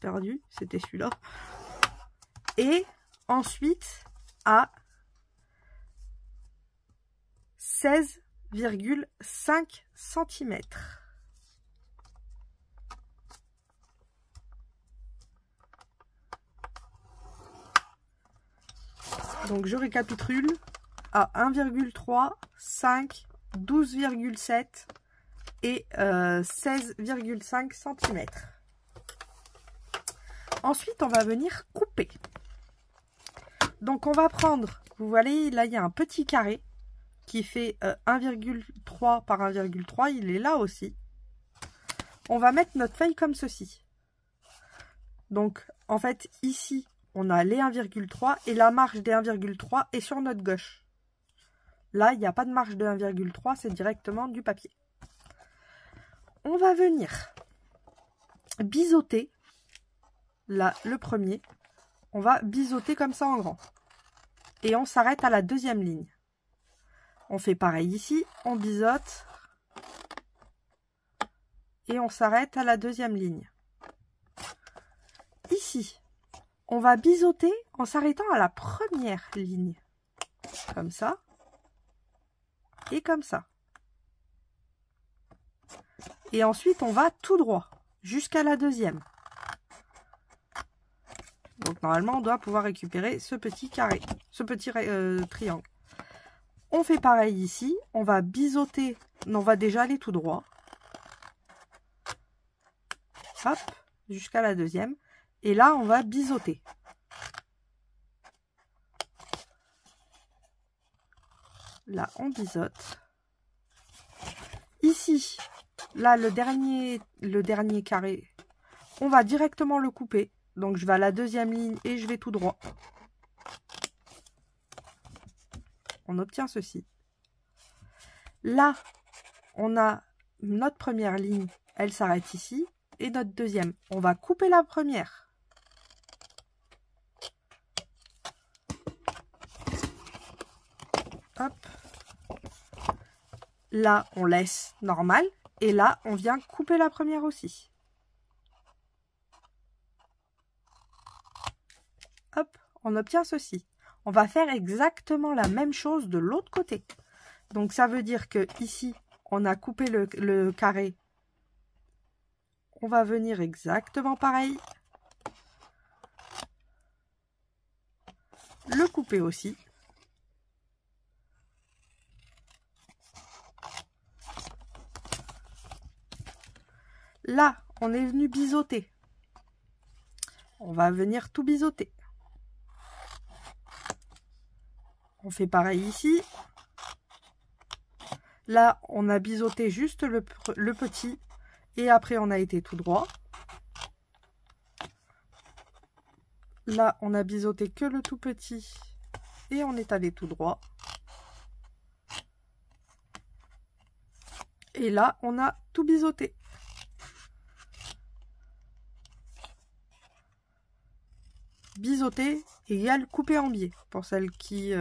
Perdu, c'était celui-là. Et ensuite à 16,5 cm. Donc je récapitule, à 1,3, 5, 12,7 et 16,5 cm. Ensuite, on va venir couper. Donc on va prendre, vous voyez, là il y a un petit carré qui fait 1,3 par 1,3, il est là aussi. On va mettre notre feuille comme ceci. Donc en fait ici, on a les 1,3 et la marge des 1,3 est sur notre gauche. Là, il n'y a pas de marge de 1,3, c'est directement du papier. On va venir biseauter. Là, le premier, on va biseauter comme ça en grand. Et on s'arrête à la deuxième ligne. On fait pareil ici, on biseaute. Et on s'arrête à la deuxième ligne. Ici, on va biseauter en s'arrêtant à la première ligne. Comme ça. Et comme ça. Et ensuite, on va tout droit jusqu'à la deuxième. Donc normalement, on doit pouvoir récupérer ce petit carré, ce petit triangle. On fait pareil ici. On va biseauter. On va déjà aller tout droit. Hop, jusqu'à la deuxième. Et là, on va biseauter. Là, on biseaute. Ici, là, le dernier carré, on va directement le couper. Donc, je vais à la deuxième ligne et je vais tout droit. On obtient ceci. Là, on a notre première ligne, elle s'arrête ici. Et notre deuxième, on va couper la première. Hop. Là, on laisse normal. Et là, on vient couper la première aussi. Hop, on obtient ceci. On va faire exactement la même chose de l'autre côté. Donc, ça veut dire que ici, on a coupé le carré. On va venir exactement pareil. Le couper aussi. Là, on est venu biseauter. On va venir tout biseauter. On fait pareil ici. Là, on a biseauté juste le petit. Et après, on a été tout droit. Là, on a biseauté que le tout petit et on est allé tout droit. Et là, on a tout biseauté. Biseauté égale coupé en biais. Pour celles qui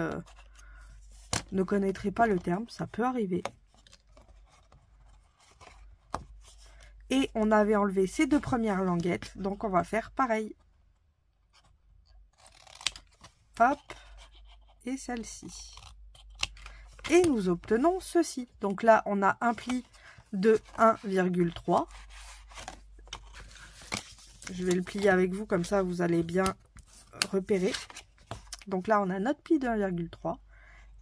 ne connaîtraient pas le terme, ça peut arriver. Et on avait enlevé ces deux premières languettes, donc on va faire pareil. Hop, et celle-ci. Et nous obtenons ceci. Donc là, on a un pli de 1,3. Je vais le plier avec vous, comme ça vous allez bien repérer. Donc là, on a notre pli de 1,3.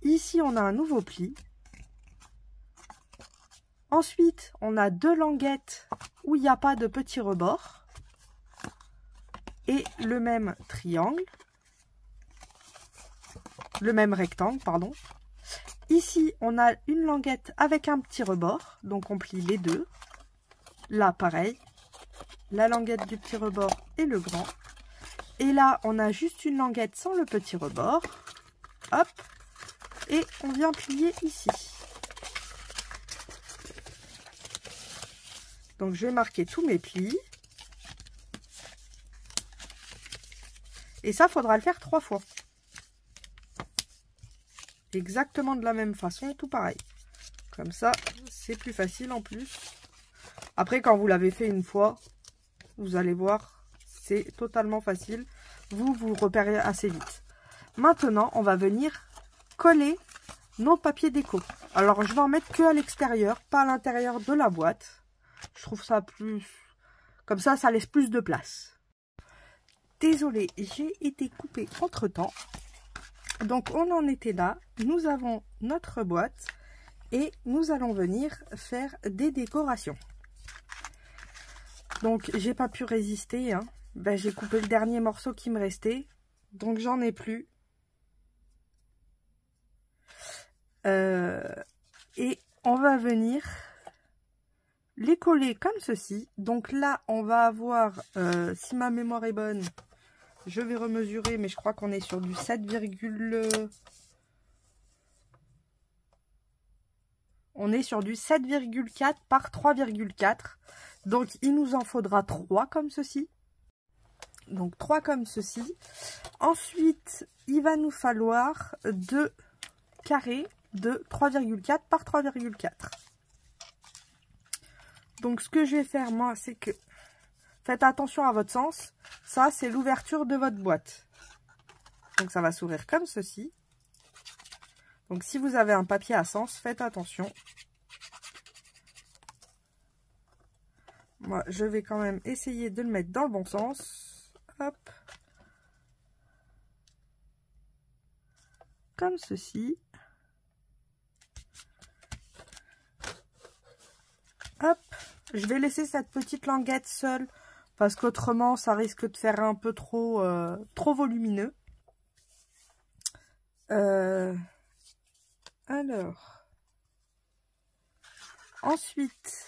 Ici, on a un nouveau pli. Ensuite, on a deux languettes où il n'y a pas de petit rebord. Et le même triangle. Le même rectangle, pardon. Ici, on a une languette avec un petit rebord. Donc, on plie les deux. Là, pareil. La languette du petit rebord et le grand. Et là, on a juste une languette sans le petit rebord. Hop. Et on vient plier ici. Donc, je vais marquer tous mes plis. Et ça, faudra le faire 3 fois. Exactement de la même façon, tout pareil. Comme ça, c'est plus facile en plus. Après, quand vous l'avez fait une fois, vous allez voir, c'est totalement facile. Vous repérez assez vite. Maintenant, on va venir coller nos papiers déco. Alors, je vais en mettre que à l'extérieur, pas à l'intérieur de la boîte. Je trouve ça plus... Comme ça, ça laisse plus de place. Désolée, j'ai été coupée entre-temps. Donc, on en était là. Nous avons notre boîte et nous allons venir faire des décorations. Donc, j'ai pas pu résister. Hein. Ben, j'ai coupé le dernier morceau qui me restait. Donc, j'en ai plus. Et on va venir les coller comme ceci. Donc là, on va avoir, si ma mémoire est bonne, je vais remesurer, mais je crois qu'on est sur du 7, on est sur du 7,4 par 3,4. Donc, il nous en faudra 3 comme ceci. Donc, 3 comme ceci. Ensuite, il va nous falloir 2 carrés de 3,4 par 3,4. Donc, ce que je vais faire, moi, c'est que... Faites attention à votre sens. Ça, c'est l'ouverture de votre boîte. Donc, ça va s'ouvrir comme ceci. Donc, si vous avez un papier à sens, faites attention. Moi, je vais quand même essayer de le mettre dans le bon sens. Hop. Comme ceci. Hop. Je vais laisser cette petite languette seule. Parce qu'autrement, ça risque de faire un peu trop volumineux. Alors. Ensuite,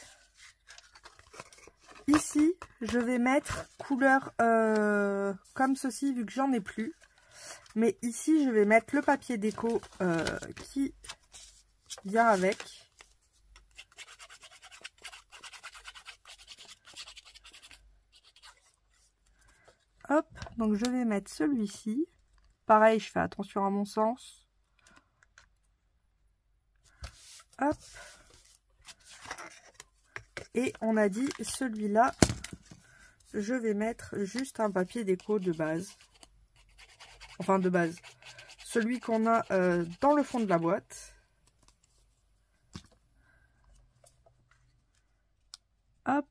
ici, je vais mettre couleur comme ceci, vu que j'en ai plus. Mais ici, je vais mettre le papier déco qui vient avec. Hop, donc je vais mettre celui-ci. Pareil, je fais attention à mon sens. Hop. Et on a dit celui-là, je vais mettre juste un papier déco de base. Enfin de base. Celui qu'on a dans le fond de la boîte. Hop.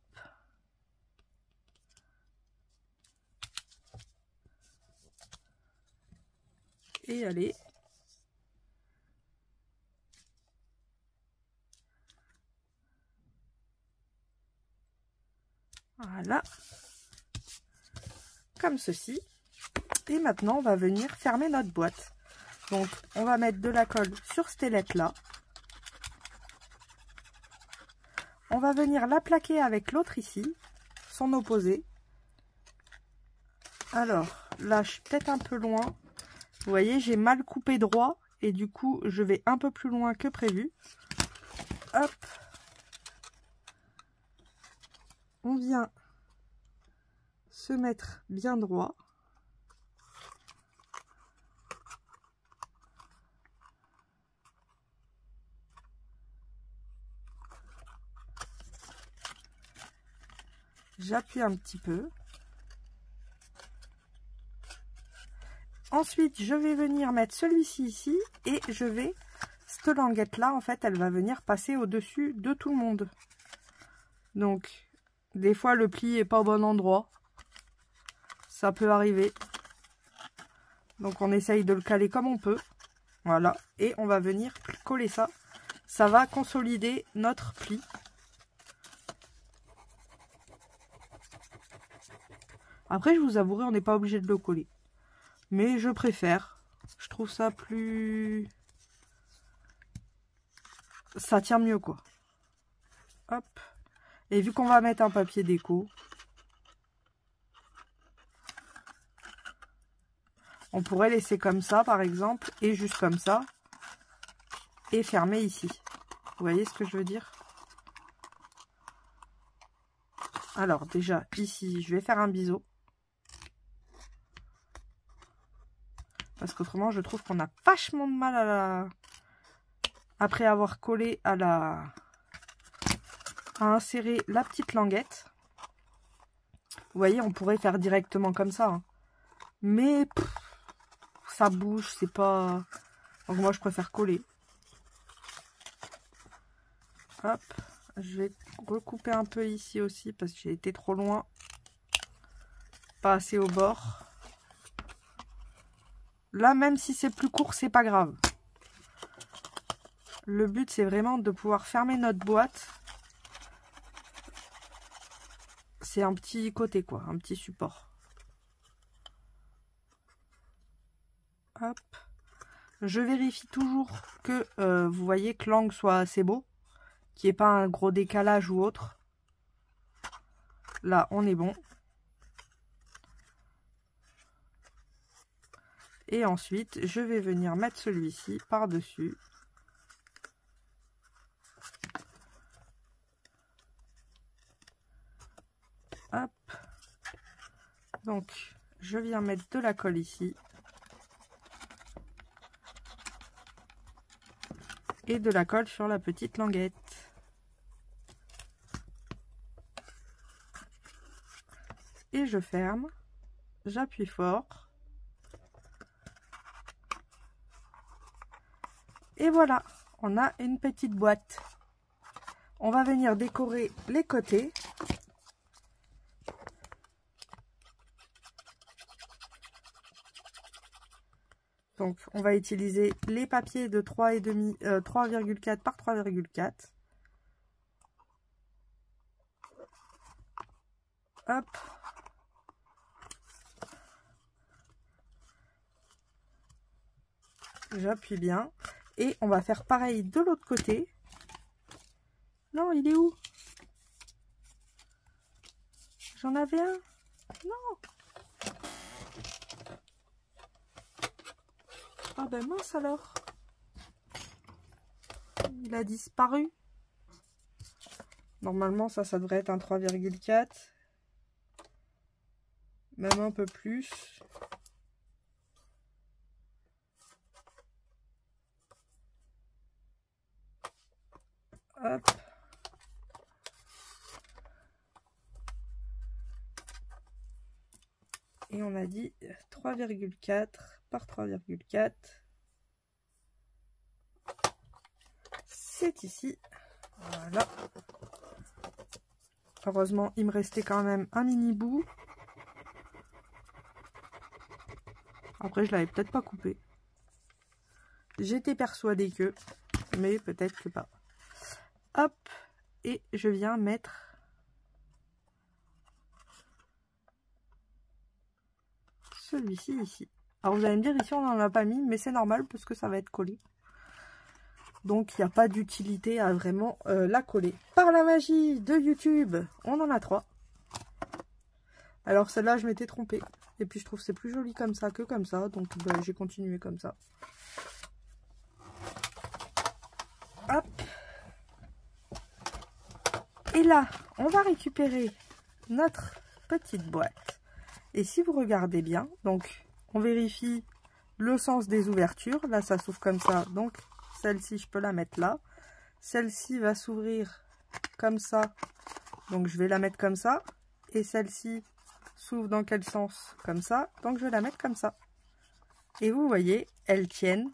Et allez. Voilà. Comme ceci. Et maintenant, on va venir fermer notre boîte. Donc, on va mettre de la colle sur cette ailette-là. On va venir la plaquer avec l'autre ici, son opposé. Alors, là, je suis peut-être un peu loin. Vous voyez, j'ai mal coupé droit. Et du coup, je vais un peu plus loin que prévu. Hop. On vient se mettre bien droit. J'appuie un petit peu. Ensuite, je vais venir mettre celui-ci ici et je vais, cette languette là, en fait, elle va venir passer au-dessus de tout le monde. Donc, des fois, le pli est pas au bon endroit. Ça peut arriver. Donc, on essaye de le caler comme on peut. Voilà. Et on va venir coller ça. Ça va consolider notre pli. Après, je vous avouerai, on n'est pas obligé de le coller. Mais je préfère. Je trouve ça plus... Ça tient mieux, quoi. Hop. Et vu qu'on va mettre un papier déco, on pourrait laisser comme ça, par exemple, et juste comme ça, et fermer ici. Vous voyez ce que je veux dire? Alors, déjà, ici, je vais faire un biseau. Parce qu'autrement, je trouve qu'on a vachement de mal à la... Après avoir collé à la... à insérer la petite languette. Vous voyez, on pourrait faire directement comme ça. Hein. Mais ça bouge, c'est pas... Donc moi, je préfère coller. Hop. Je vais recouper un peu ici aussi parce que j'ai été trop loin. Pas assez au bord. Là, même si c'est plus court, c'est pas grave. Le but, c'est vraiment de pouvoir fermer notre boîte. C'est un petit côté, quoi. Un petit support. Hop. Je vérifie toujours que vous voyez que l'angle soit assez beau. Qu'il n'y ait pas un gros décalage ou autre. Là, on est bon. Et ensuite, je vais venir mettre celui-ci par-dessus. Hop. Donc, je viens mettre de la colle ici. Et de la colle sur la petite languette. Et je ferme. J'appuie fort. Et voilà, on a une petite boîte. On va venir décorer les côtés. Donc, on va utiliser les papiers de 3,4 par 3,4. Hop. J'appuie bien. Et on va faire pareil de l'autre côté. Non, il est où? J'en avais un. Non. Ah ben mince alors. Il a disparu. Normalement, ça devrait être un 3,4. Même un peu plus. Hop. Et on a dit 3,4 par 3,4. C'est ici. Voilà. Heureusement, il me restait quand même un mini bout. Après, je l'avais peut-être pas coupé. J'étais persuadée que, mais peut-être que pas. Hop, et je viens mettre celui-ci ici. Alors vous allez me dire, ici on n'en a pas mis, mais c'est normal parce que ça va être collé. Donc il n'y a pas d'utilité à vraiment la coller. Par la magie de YouTube, on en a 3. Alors celle-là, je m'étais trompée. Et puis je trouve que c'est plus joli comme ça que comme ça. Donc bah, j'ai continué comme ça. Hop. Et là, on va récupérer notre petite boîte. Et si vous regardez bien, donc on vérifie le sens des ouvertures. Là, ça s'ouvre comme ça. Donc celle-ci, je peux la mettre là. Celle-ci va s'ouvrir comme ça. Donc je vais la mettre comme ça. Et celle-ci s'ouvre dans quel sens? Comme ça. Donc je vais la mettre comme ça. Et vous voyez, elles tiennent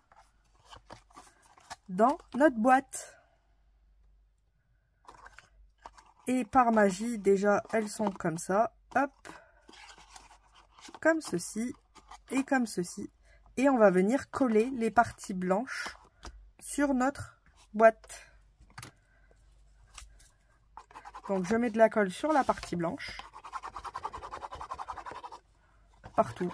dans notre boîte. Et par magie, déjà, elles sont comme ça. Hop. Comme ceci. Et comme ceci. Et on va venir coller les parties blanches sur notre boîte. Donc je mets de la colle sur la partie blanche. Partout.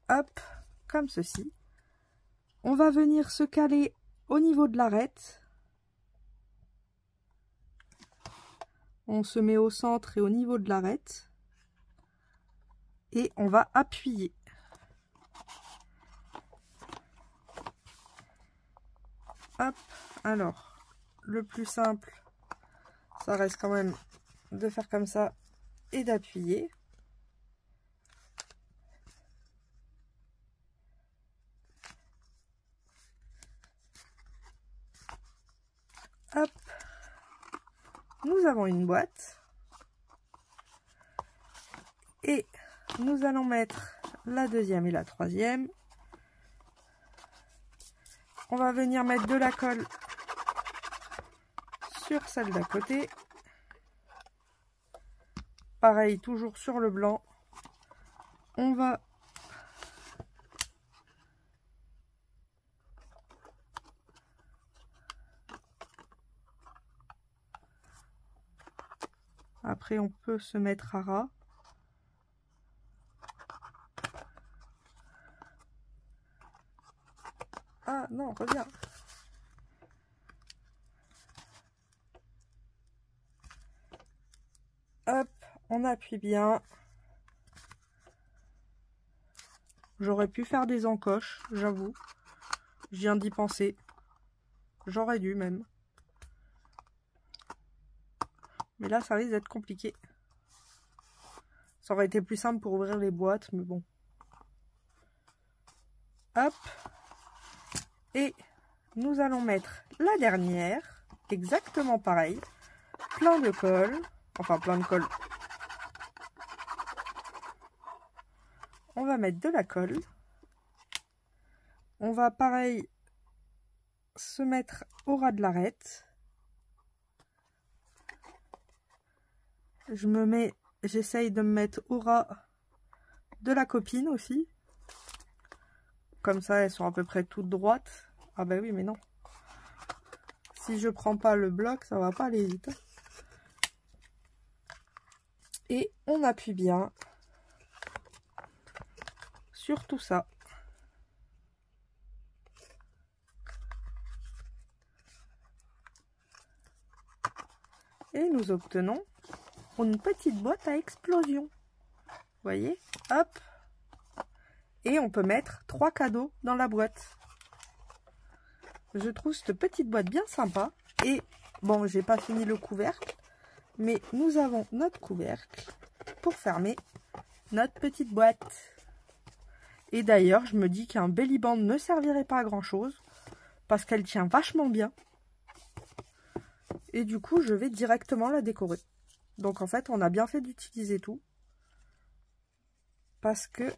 Hop, comme ceci. On va venir se caler au niveau de l'arête. On se met au centre et au niveau de l'arête. Et on va appuyer. Hop, alors, le plus simple, ça reste quand même de faire comme ça et d'appuyer. Hop, nous avons une boîte et nous allons mettre la deuxième et la troisième. On va venir mettre de la colle sur celle d'à côté. Pareil, toujours sur le blanc. On va après on peut se mettre à ras. Ah non, reviens. Hop, on appuie bien. J'aurais pu faire des encoches, j'avoue. Je viens d'y penser. J'aurais dû même. Mais là, ça risque d'être compliqué. Ça aurait été plus simple pour ouvrir les boîtes, mais bon. Hop. Et nous allons mettre la dernière. Exactement pareil. Plein de colle. Enfin, plein de colle. On va mettre de la colle. On va pareil se mettre au ras de l'arête. J'essaye de me mettre au ras de la copine aussi. Comme ça, elles sont à peu près toutes droites. Ah bah oui, mais non. Si je prends pas le bloc, ça va pas aller vite. Et on appuie bien sur tout ça. Et nous obtenons une petite boîte à explosion. Vous voyez? Hop. Et on peut mettre 3 cadeaux dans la boîte. Je trouve cette petite boîte bien sympa. Et bon, j'ai pas fini le couvercle. Mais nous avons notre couvercle pour fermer notre petite boîte. Et d'ailleurs, je me dis qu'un belly band ne servirait pas à grand chose. Parce qu'elle tient vachement bien. Et du coup, je vais directement la décorer. Donc en fait, on a bien fait d'utiliser tout. Parce que,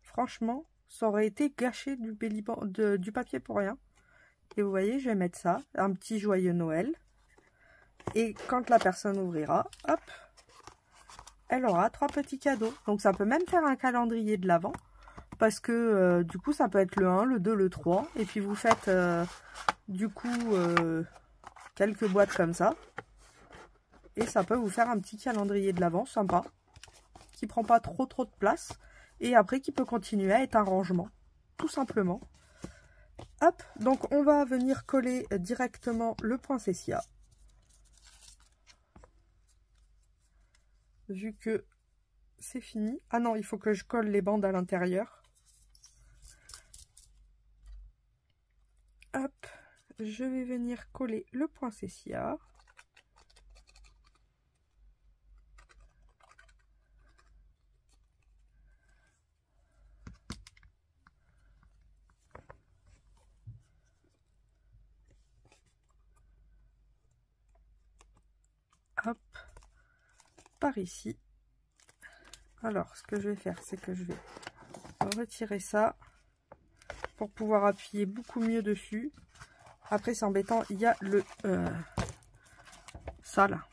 franchement, ça aurait été gâché du belly band, du papier pour rien. Et vous voyez, je vais mettre ça, un petit joyeux Noël. Et quand la personne ouvrira, hop, elle aura 3 petits cadeaux. Donc ça peut même faire un calendrier de l'Avent. Parce que du coup, ça peut être le 1, le 2, le 3. Et puis vous faites du coup quelques boîtes comme ça. Et ça peut vous faire un petit calendrier de l'Avent sympa. Qui prend pas trop de place. Et après qui peut continuer à être un rangement. Tout simplement. Hop, donc on va venir coller directement le poinsettia. Vu que c'est fini. Ah non, il faut que je colle les bandes à l'intérieur. Hop, je vais venir coller le poinsettia. Hop, par ici. Alors, ce que je vais faire, c'est que je vais retirer ça pour pouvoir appuyer beaucoup mieux dessus. Après, c'est embêtant, il y a le ça là.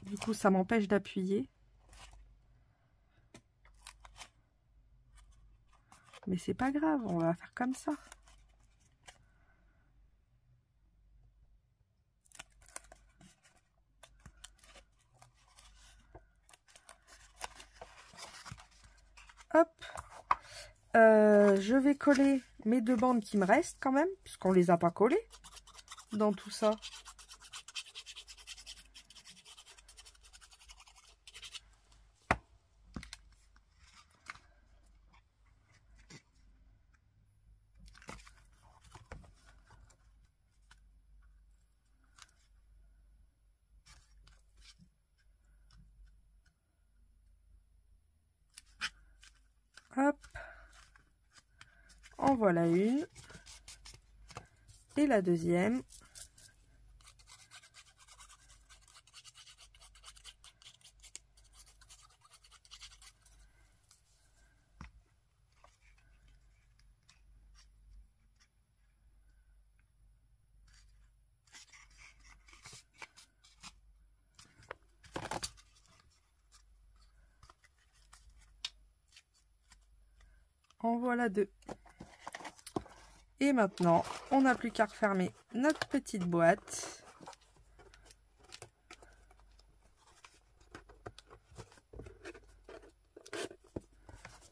Du coup, ça m'empêche d'appuyer. Mais c'est pas grave, on va faire comme ça. Hop. Je vais coller mes deux bandes qui me restent quand même, puisqu'on les a pas collées dans tout ça. Hop. En voilà une. Et la deuxième. En voilà deux. Et maintenant, on n'a plus qu'à refermer notre petite boîte.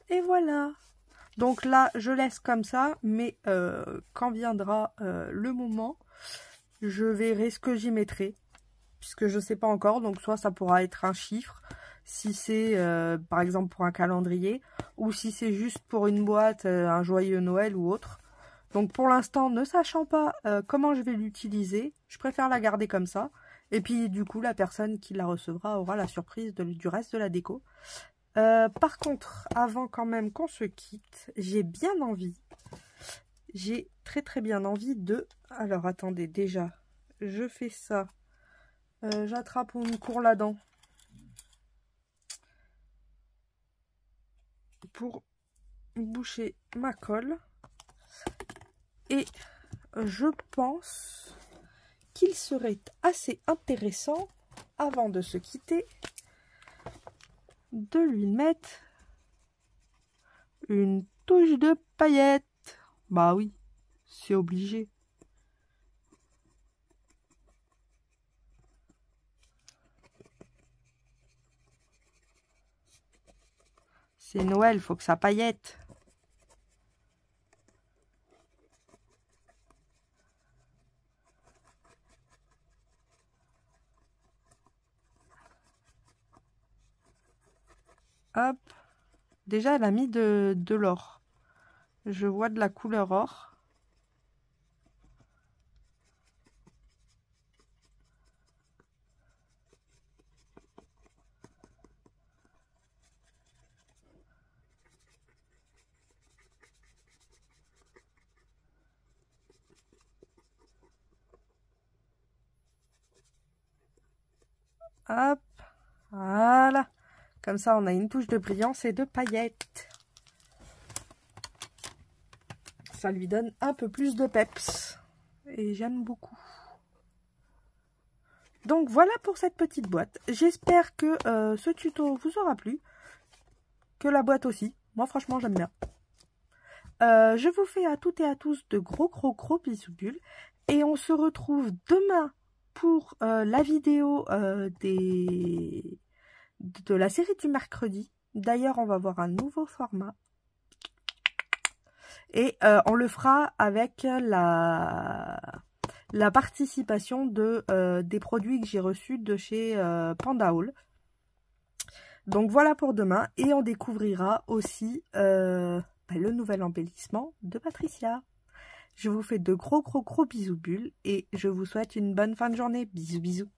Et voilà. Donc là, je laisse comme ça, mais quand viendra le moment, je verrai ce que j'y mettrai. Puisque je ne sais pas encore, donc soit ça pourra être un chiffre, si c'est par exemple pour un calendrier, ou si c'est juste pour une boîte, un joyeux Noël ou autre. Donc pour l'instant, ne sachant pas comment je vais l'utiliser, je préfère la garder comme ça. Et puis du coup, la personne qui la recevra aura la surprise du reste de la déco. Par contre, avant quand même qu'on se quitte, j'ai bien envie, j'ai très bien envie de... Alors attendez, déjà, je fais ça, j'attrape une courre la dent pour boucher ma colle. Et je pense qu'il serait assez intéressant, avant de se quitter, de lui mettre une touche de paillettes. Bah oui, c'est obligé. C'est Noël, faut que ça paillette. Hop. Déjà, elle a mis de l'or. Je vois de la couleur or. Hop. Voilà. Comme ça, on a une touche de brillance et de paillettes. Ça lui donne un peu plus de peps. Et j'aime beaucoup. Donc voilà pour cette petite boîte. J'espère que ce tuto vous aura plu. Que la boîte aussi. Moi franchement j'aime bien. Je vous fais à toutes et à tous de gros bisous. Et on se retrouve demain pour la vidéo de la série du mercredi. D'ailleurs on va voir un nouveau format. Et on le fera avec la participation des produits que j'ai reçus de chez Panda Hall. Donc voilà pour demain. Et on découvrira aussi le nouvel embellissement de Patricia. Je vous fais de gros bisous bulles et je vous souhaite une bonne fin de journée. Bisous bisous.